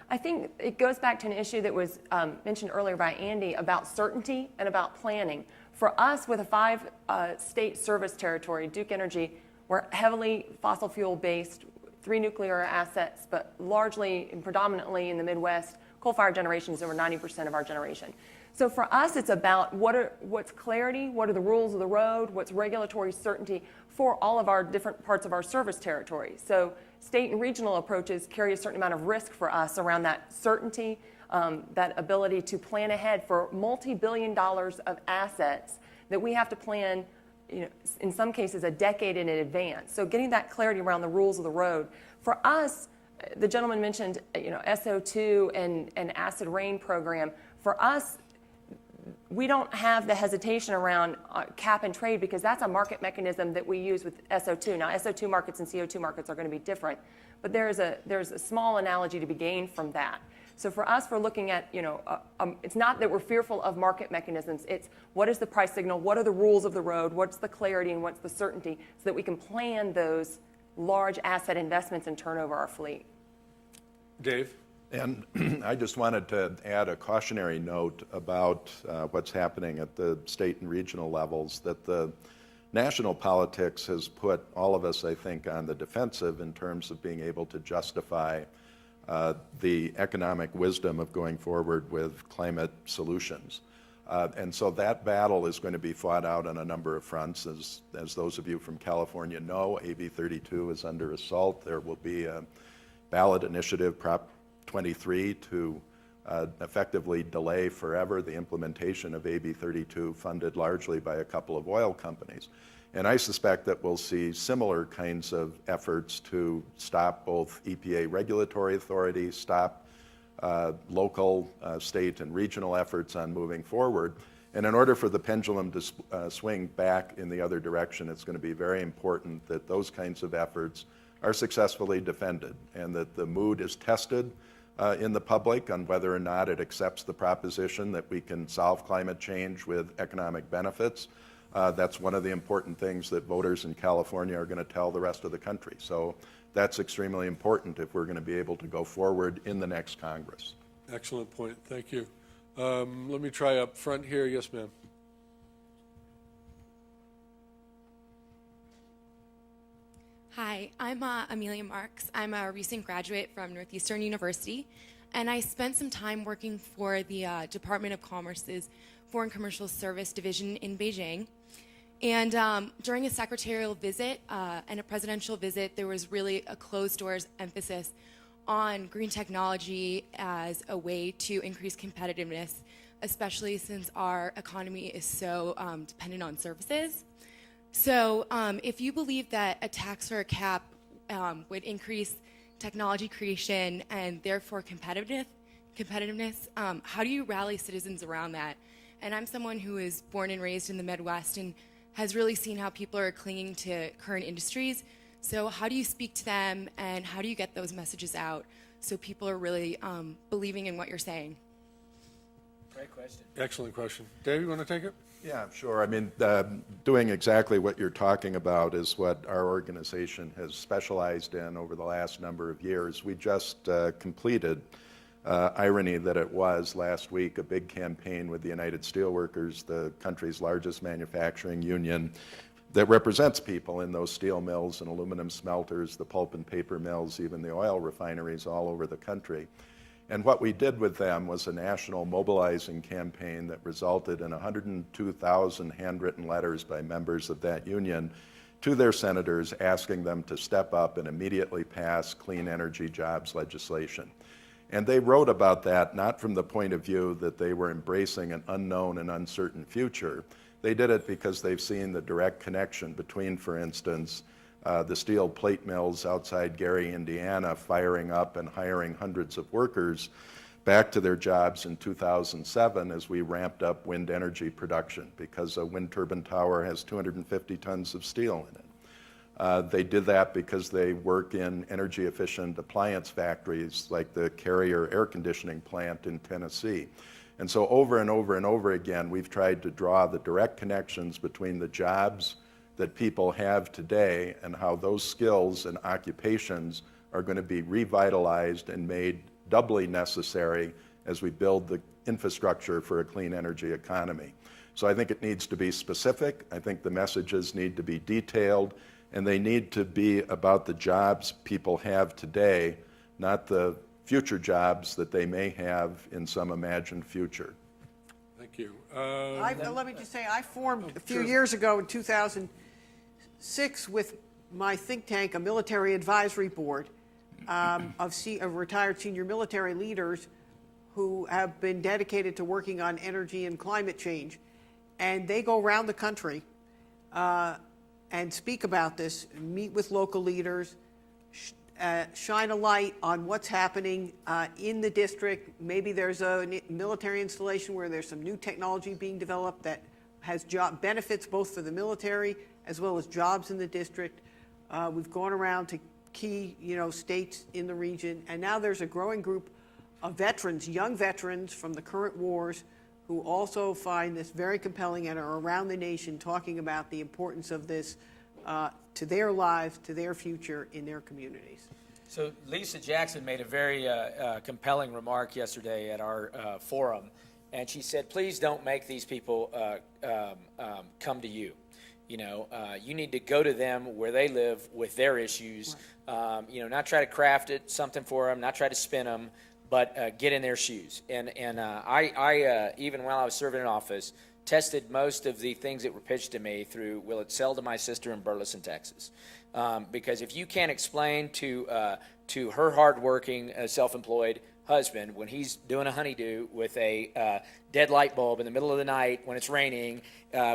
I think it goes back to an issue that was mentioned earlier by Andy about certainty and about planning. For us, with a 5-state service territory, Duke Energy, we're heavily fossil fuel based, 3 nuclear assets, but largely and predominantly in the Midwest, coal-fired generation is over 90% of our generation. So for us, it's about what's clarity, what are the rules of the road, what's regulatory certainty for all of our different parts of our service territory. So state and regional approaches carry a certain amount of risk for us around that certainty, that ability to plan ahead for multi-billion dollars of assets that we have to plan, in some cases, a decade in advance. So getting that clarity around the rules of the road. For us, the gentleman mentioned, SO2 and acid rain program. For us, we don't have the hesitation around cap and trade because that's a market mechanism that we use with SO2. Now, SO2 markets and CO2 markets are going to be different, but there's a small analogy to be gained from that. So for us, we're looking at, it's not that we're fearful of market mechanisms. It's what is the price signal, what are the rules of the road, what's the clarity, and what's the certainty so that we can plan those large asset investments and turn over our fleet. Dave? And I just wanted to add a cautionary note about what's happening at the state and regional levels, that the national politics has put all of us, I think, on the defensive in terms of being able to justify the economic wisdom of going forward with climate solutions. And so that battle is going to be fought out on a number of fronts. As those of you from California know, AB 32 is under assault. There will be a ballot initiative, Prop 23, to effectively delay forever the implementation of AB 32, funded largely by a couple of oil companies. And I suspect that we'll see similar kinds of efforts to stop both EPA regulatory authorities, stop local, state, and regional efforts on moving forward. And in order for the pendulum to swing back in the other direction, it's going to be very important that those kinds of efforts are successfully defended and that the mood is tested in the public on whether or not it accepts the proposition that we can solve climate change with economic benefits. That's one of the important things that voters in California are going to tell the rest of the country. So that's extremely important if we're going to be able to go forward in the next Congress. Excellent point. Thank you. Let me try up front here. Yes, ma'am. Hi, I'm Amelia Marks. I'm a recent graduate from Northeastern University, and I spent some time working for the Department of Commerce's Foreign Commercial Service Division in Beijing. And during a secretarial visit and a presidential visit, there was really a closed-doors emphasis on green technology as a way to increase competitiveness, especially since our economy is so dependent on services. So if you believe that a tax or a cap would increase technology creation and therefore competitiveness, how do you rally citizens around that? And I'm someone who is born and raised in the Midwest and has really seen how people are clinging to current industries. So how do you speak to them, and how do you get those messages out so people are really believing in what you're saying? Great question. Excellent question. Dave, you want to take it? Yeah, sure. I mean, doing exactly what you're talking about is what our organization has specialized in over the last number of years. We just completed, irony that it was, last week, a big campaign with the United Steelworkers, the country's largest manufacturing union, that represents people in those steel mills and aluminum smelters, the pulp and paper mills, even the oil refineries all over the country. And what we did with them was a national mobilizing campaign that resulted in 102,000 handwritten letters by members of that union to their senators asking them to step up and immediately pass clean energy jobs legislation. And they wrote about that not from the point of view that they were embracing an unknown and uncertain future. They did it because they've seen the direct connection between, for instance, the steel plate mills outside Gary, Indiana, firing up and hiring hundreds of workers back to their jobs in 2007 as we ramped up wind energy production, because a wind turbine tower has 250 tons of steel in it. They did that because they work in energy efficient appliance factories like the Carrier air conditioning plant in Tennessee. And so over and over and over again, we've tried to draw the direct connections between the jobs that people have today and how those skills and occupations are going to be revitalized and made doubly necessary as we build the infrastructure for a clean energy economy. So I think it needs to be specific. I think the messages need to be detailed, and they need to be about the jobs people have today, not the future jobs that they may have in some imagined future. Thank you. Let me just say, I formed a few years ago in 2006 with my think tank, a military advisory board of retired senior military leaders who have been dedicated to working on energy and climate change. And they go around the country and speak about this, meet with local leaders, shine a light on what's happening in the district. Maybe there's a military installation where there's some new technology being developed that has job benefits both for the military as well as jobs in the district. We've gone around to key, states in the region, and now there's a growing group of veterans, young veterans from the current wars, who also find this very compelling and are around the nation talking about the importance of this to their lives, to their future in their communities. So Lisa Jackson made a very compelling remark yesterday at our forum, and she said, please don't make these people come to you. You need to go to them where they live with their issues, not try to craft something for them, not try to spin them, but get in their shoes. And I even while I was serving in office, tested most of the things that were pitched to me through will it sell to my sister in Burleson, Texas? Because if you can't explain to her hardworking, self-employed husband when he's doing a honeydew with a dead light bulb in the middle of the night when it's raining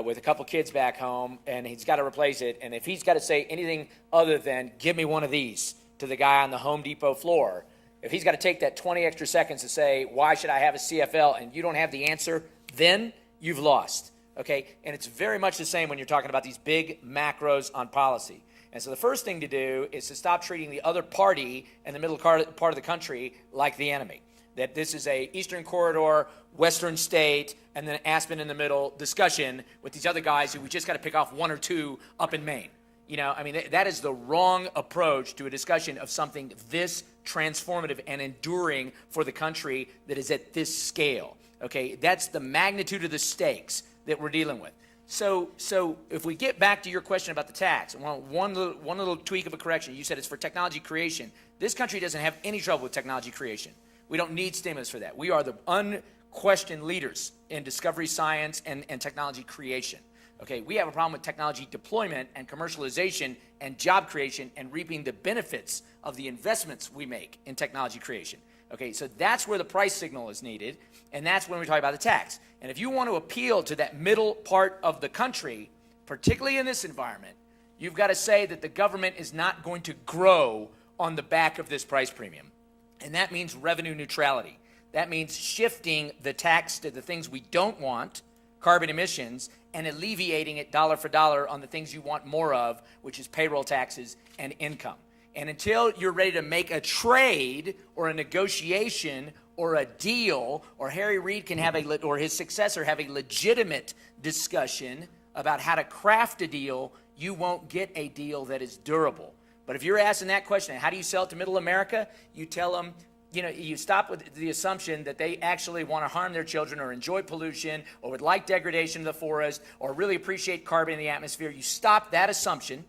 with a couple kids back home and he's got to replace it, and if he's got to say anything other than give me one of these to the guy on the Home Depot floor, if he's got to take that 20 extra seconds to say why should I have a CFL and you don't have the answer, then you've lost, okay? And it's very much the same when you're talking about these big macros on policy. And so the first thing to do is to stop treating the other party in the middle part of the country like the enemy. That this is a Eastern Corridor, Western state, and then Aspen in the middle discussion with these other guys who we just got to pick off one or two up in Maine. You know, I mean, that is the wrong approach to a discussion of something this transformative and enduring for the country that is at this scale. Okay, that's the magnitude of the stakes that we're dealing with. So if we get back to your question about the tax, one little tweak of a correction. You said it's for technology creation. This country doesn't have any trouble with technology creation. We don't need stimulus for that. We are the unquestioned leaders in discovery science and technology creation. Okay, we have a problem with technology deployment and commercialization and job creation and reaping the benefits of the investments we make in technology creation. Okay, so that's where the price signal is needed, and that's when we talk about the tax. And if you want to appeal to that middle part of the country, particularly in this environment, you've got to say that the government is not going to grow on the back of this price premium. And that means revenue neutrality. That means shifting the tax to the things we don't want, carbon emissions, and alleviating it dollar for dollar on the things you want more of, which is payroll taxes and income. And until you're ready to make a trade or a negotiation or a deal, or Harry Reid can have or his successor have a legitimate discussion about how to craft a deal, you won't get a deal that is durable. But if you're asking that question, how do you sell it to middle America? You tell them, you know, you stop with the assumption that they actually want to harm their children or enjoy pollution or would like degradation of the forest or really appreciate carbon in the atmosphere. You stop that assumption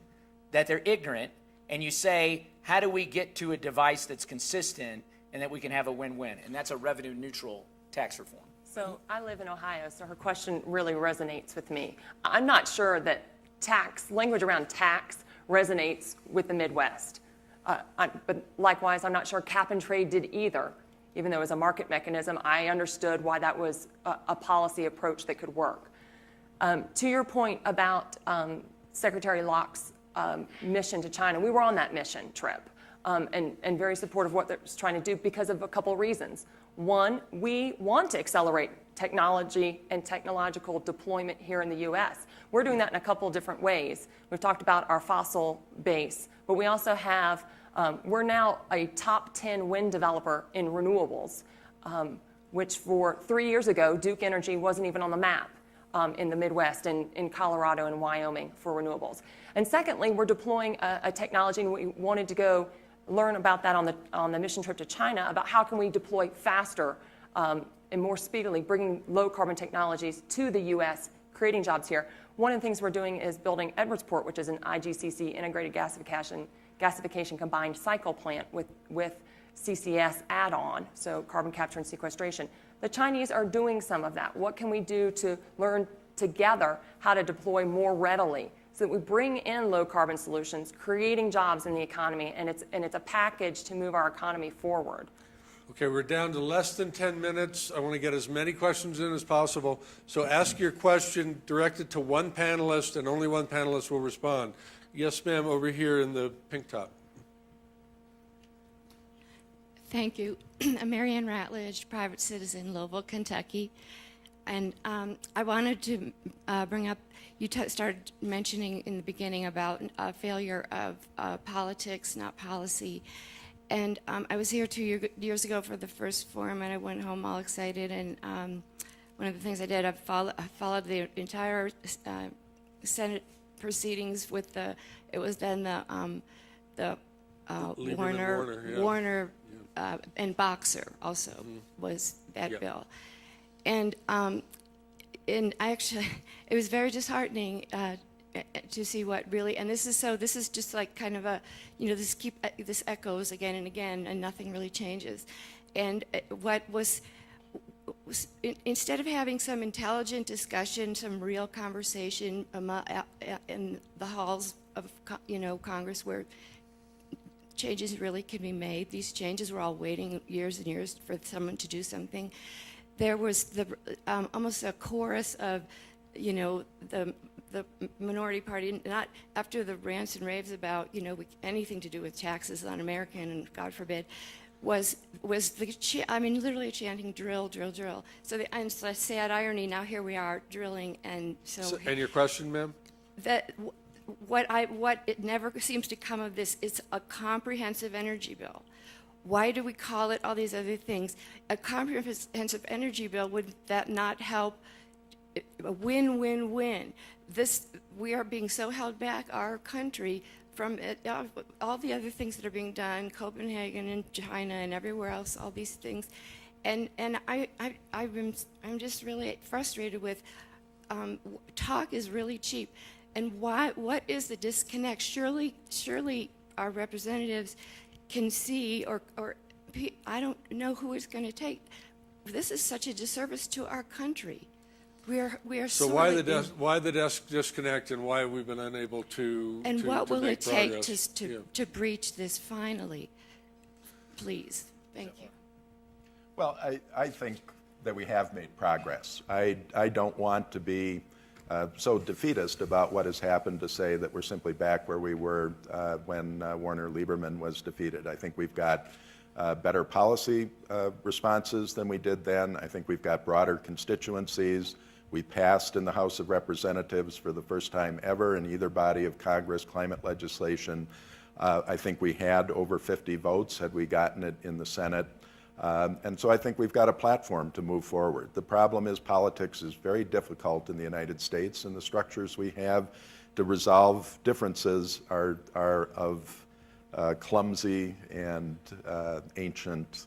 that they're ignorant, and you say, how do we get to a device that's consistent and that we can have a win-win? And that's a revenue neutral tax reform. So I live in Ohio, so her question really resonates with me. I'm not sure that language around tax resonates with the Midwest. But likewise, I'm not sure cap and trade did either. Even though it was a market mechanism, I understood why that was a policy approach that could work. To your point about Secretary Locke's mission to China, we were on that mission trip and very supportive of what they're trying to do because of a couple of reasons. One, we want to accelerate technology and technological deployment here in the U.S. We're doing that in a couple of different ways. We've talked about our fossil base, but we also have, we're now a top 10 wind developer in renewables, which for 3 years ago, Duke Energy wasn't even on the map in the Midwest and in Colorado and Wyoming for renewables. And secondly, we're deploying a technology, and we wanted to go learn about that on the mission trip to China, about how can we deploy faster and more speedily, bringing low carbon technologies to the U.S., creating jobs here. One of the things we're doing is building Edwardsport, which is an IGCC, integrated gasification combined cycle plant with CCS add-on, so carbon capture and sequestration. The Chinese are doing some of that. What can we do to learn together how to deploy more readily so that we bring in low carbon solutions, creating jobs in the economy, and it's a package to move our economy forward. Okay, we're down to less than 10 minutes. I want to get as many questions in as possible. So ask your question directed to one panelist, and only one panelist will respond. Yes, ma'am, over here in the pink top. Thank you. I'm Marianne Ratledge, private citizen, Louisville, Kentucky. And I wanted to bring up, you started mentioning in the beginning about failure of politics, not policy. And I was here 2 years ago for the first forum, and I went home all excited. And one of the things I did, I followed the entire Senate proceedings with it was then the Warner and Boxer also was that bill. And I actually, it was very disheartening to see what really, and this is just like kind of a, this echoes again and again, and nothing really changes. And what was instead of having some intelligent discussion, some real conversation in the halls of Congress where changes really can be made, these changes were all waiting years and years for someone to do something. There was almost a chorus of, the minority party, not after the rants and raves about, anything to do with taxes on American, and God forbid, was literally chanting drill, drill, drill. So and it's a sad irony. Now here we are drilling, and And your question, ma'am? that what it never seems to come of this is a comprehensive energy bill. Why do we call it all these other things? A comprehensive energy bill, would that not help? A win-win-win. We are being so held back, our country, from all the other things that are being done, Copenhagen and China and everywhere else, all these things. And I'm just really frustrated with talk is really cheap. And what is the disconnect? Surely our representatives can see, or I don't know who it's going to take. This is such a disservice to our country. We are So why the disconnect, and why we've been unable to and what will make it take progress? to breach this finally? Please, thank you. Well, I think that we have made progress. I don't want to be so defeatist about what has happened to say that we're simply back where we were when Warner Lieberman was defeated. I think we've got better policy responses than we did then. I think we've got broader constituencies. We passed in the House of Representatives for the first time ever in either body of Congress climate legislation. I think we had over 50 votes had we gotten it in the Senate. And so I think we've got a platform to move forward. The problem is politics is very difficult in the United States, and the structures we have to resolve differences are of clumsy and ancient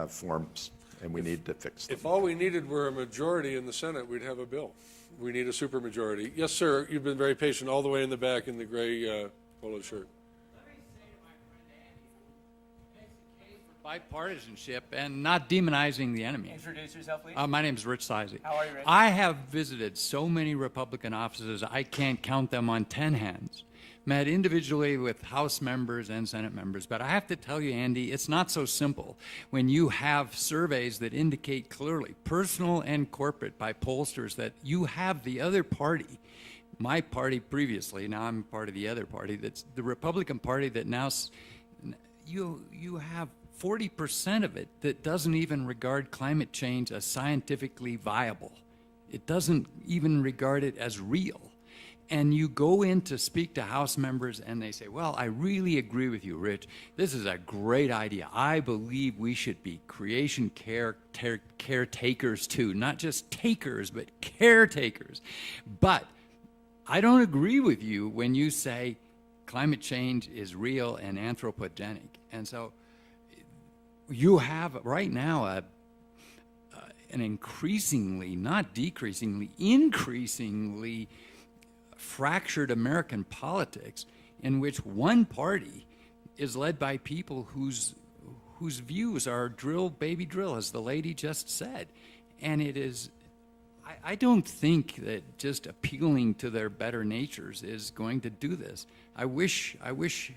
forms, and we need to fix them. If all we needed were a majority in the Senate, we'd have a bill. We need a supermajority. Yes, sir, you've been very patient all the way in the back in the gray polo shirt. Bipartisanship and not demonizing the enemy. Introduce yourself, please. My name is Rich Sizek. How are you, Rich? I have visited so many Republican offices, I can't count them on 10 hands. Met individually with House members and Senate members, but I have to tell you, Andy, it's not so simple when you have surveys that indicate clearly, personal and corporate, by pollsters, that you have the other party, my party previously, now I'm part of the other party, that's the Republican Party, that now you have 40% of it that doesn't even regard climate change as scientifically viable. It doesn't even regard it as real. And you go in to speak to House members and they say, well, I really agree with you, Rich. This is a great idea. I believe we should be creation caretakers too, not just takers, but caretakers. But I don't agree with you when you say climate change is real and anthropogenic. And so you have right now an increasingly, not decreasingly, increasingly fractured American politics in which one party is led by people whose views are drill, baby drill, as the lady just said. And it is, I don't think that just appealing to their better natures is going to do this. I wish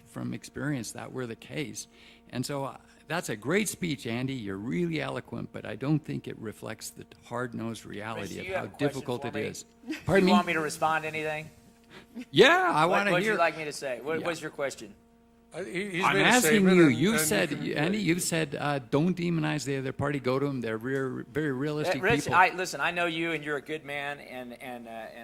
from experience that were the case. And so that's a great speech, Andy. You're really eloquent, but I don't think it reflects the hard-nosed reality Rich, of how difficult it is. Do Pardon you me? want me to respond to anything? Yeah, I want to What would hear. you like me to say? What Yeah. was your question? He's I'm made a asking statement, you. and You said, can- Andy, you said, don't demonize the other party. Go to them. They're very realistic Rich, people. listen, I know you, and you're a good man and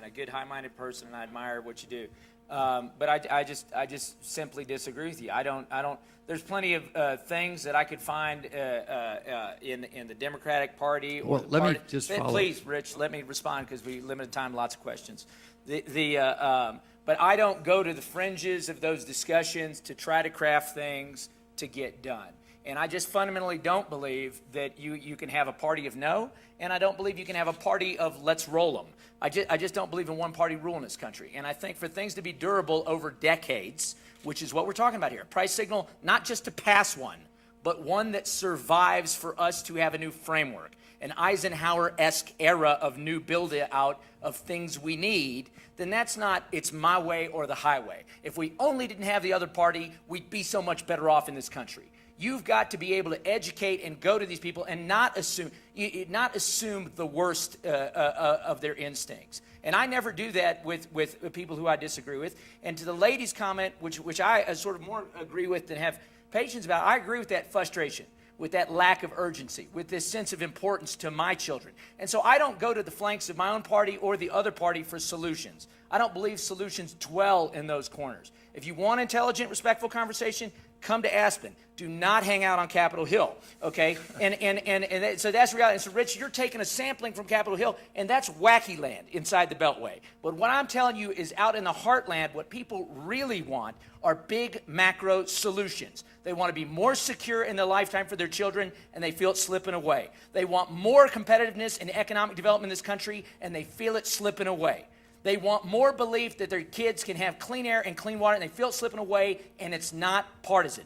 a good, high-minded person, and I admire what you do. But I just simply disagree with you. I don't. There's plenty of things that I could find in the Democratic Party. Or Well, the let me party. just follow. Please, Rich, let me respond because we limited time, lots of questions. But I don't go to the fringes of those discussions to try to craft things to get done. And I just fundamentally don't believe that you can have a party of no, and I don't believe you can have a party of let's roll them. I just don't believe in one-party rule in this country. And I think for things to be durable over decades, which is what we're talking about here, price signal, not just to pass one, but one that survives for us to have a new framework, an Eisenhower-esque era of new build-out of things we need, then that's not, it's my way or the highway. If we only didn't have the other party, we'd be so much better off in this country. You've got to be able to educate and go to these people and not assume the worst of their instincts. And I never do that with people who I disagree with. And to the lady's comment, which I sort of more agree with than have patience about, I agree with that frustration, with that lack of urgency, with this sense of importance to my children. And so I don't go to the flanks of my own party or the other party for solutions. I don't believe solutions dwell in those corners. If you want intelligent, respectful conversation, come to Aspen. Do not hang out on Capitol Hill, okay? And so that's reality. And so, Rich, you're taking a sampling from Capitol Hill, and that's wacky land inside the Beltway. But what I'm telling you is out in the heartland, what people really want are big macro solutions. They want to be more secure in their lifetime for their children, and they feel it slipping away. They want more competitiveness and economic development in this country, and they feel it slipping away. They want more belief that their kids can have clean air and clean water, and they feel it slipping away, and it's not partisan,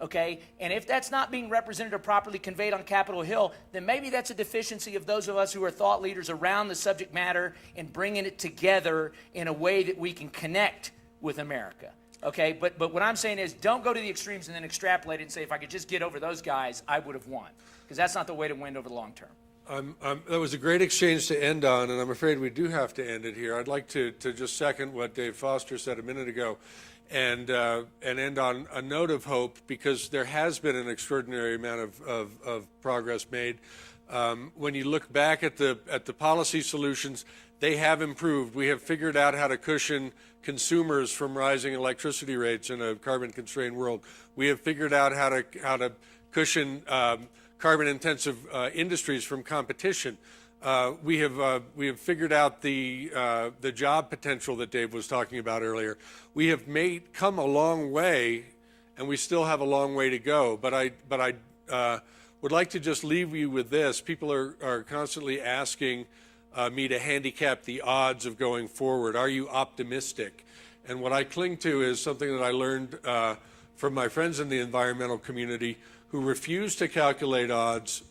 okay? And if that's not being represented or properly conveyed on Capitol Hill, then maybe that's a deficiency of those of us who are thought leaders around the subject matter and bringing it together in a way that we can connect with America, okay? But what I'm saying is don't go to the extremes and then extrapolate it and say, if I could just get over those guys, I would have won, because that's not the way to win over the long term. That was a great exchange to end on, and I'm afraid we do have to end it here. I'd like to just second what Dave Foster said a minute ago and end on a note of hope, because there has been an extraordinary amount of progress made. When you look back at the policy solutions, they have improved. We have figured out how to cushion consumers from rising electricity rates in a carbon-constrained world. We have figured out how to cushion carbon-intensive industries from competition. We have figured out the job potential that Dave was talking about earlier. We have come a long way, and we still have a long way to go. But I would like to just leave you with this. People are constantly asking me to handicap the odds of going forward. Are you optimistic? And what I cling to is something that I learned from my friends in the environmental community, who refuse to calculate odds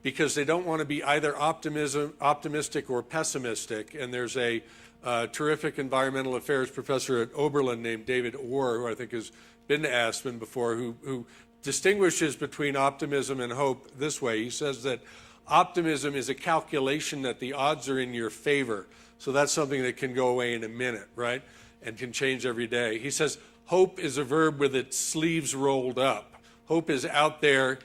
because they don't want to be either optimistic or pessimistic. And there's a terrific environmental affairs professor at Oberlin named David Orr, who I think has been to Aspen before, who distinguishes between optimism and hope this way. He says that optimism is a calculation that the odds are in your favor. So that's something that can go away in a minute, right? And can change every day. He says hope is a verb with its sleeves rolled up. Hope is out there,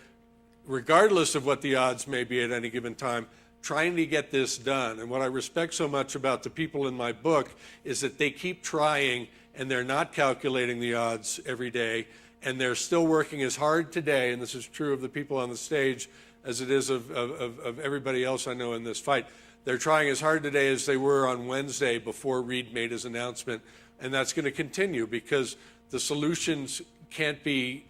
regardless of what the odds may be at any given time, trying to get this done. And what I respect so much about the people in my book is that they keep trying, and they're not calculating the odds every day, and they're still working as hard today, and this is true of the people on the stage as it is of everybody else I know in this fight. They're trying as hard today as they were on Wednesday before Reid made his announcement, and that's going to continue because the solutions can't be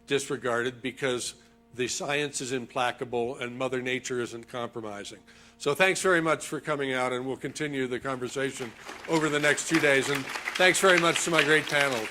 disregarded, because the science is implacable and Mother Nature isn't compromising. So thanks very much for coming out, and we'll continue the conversation over the next 2 days. And thanks very much to my great panel.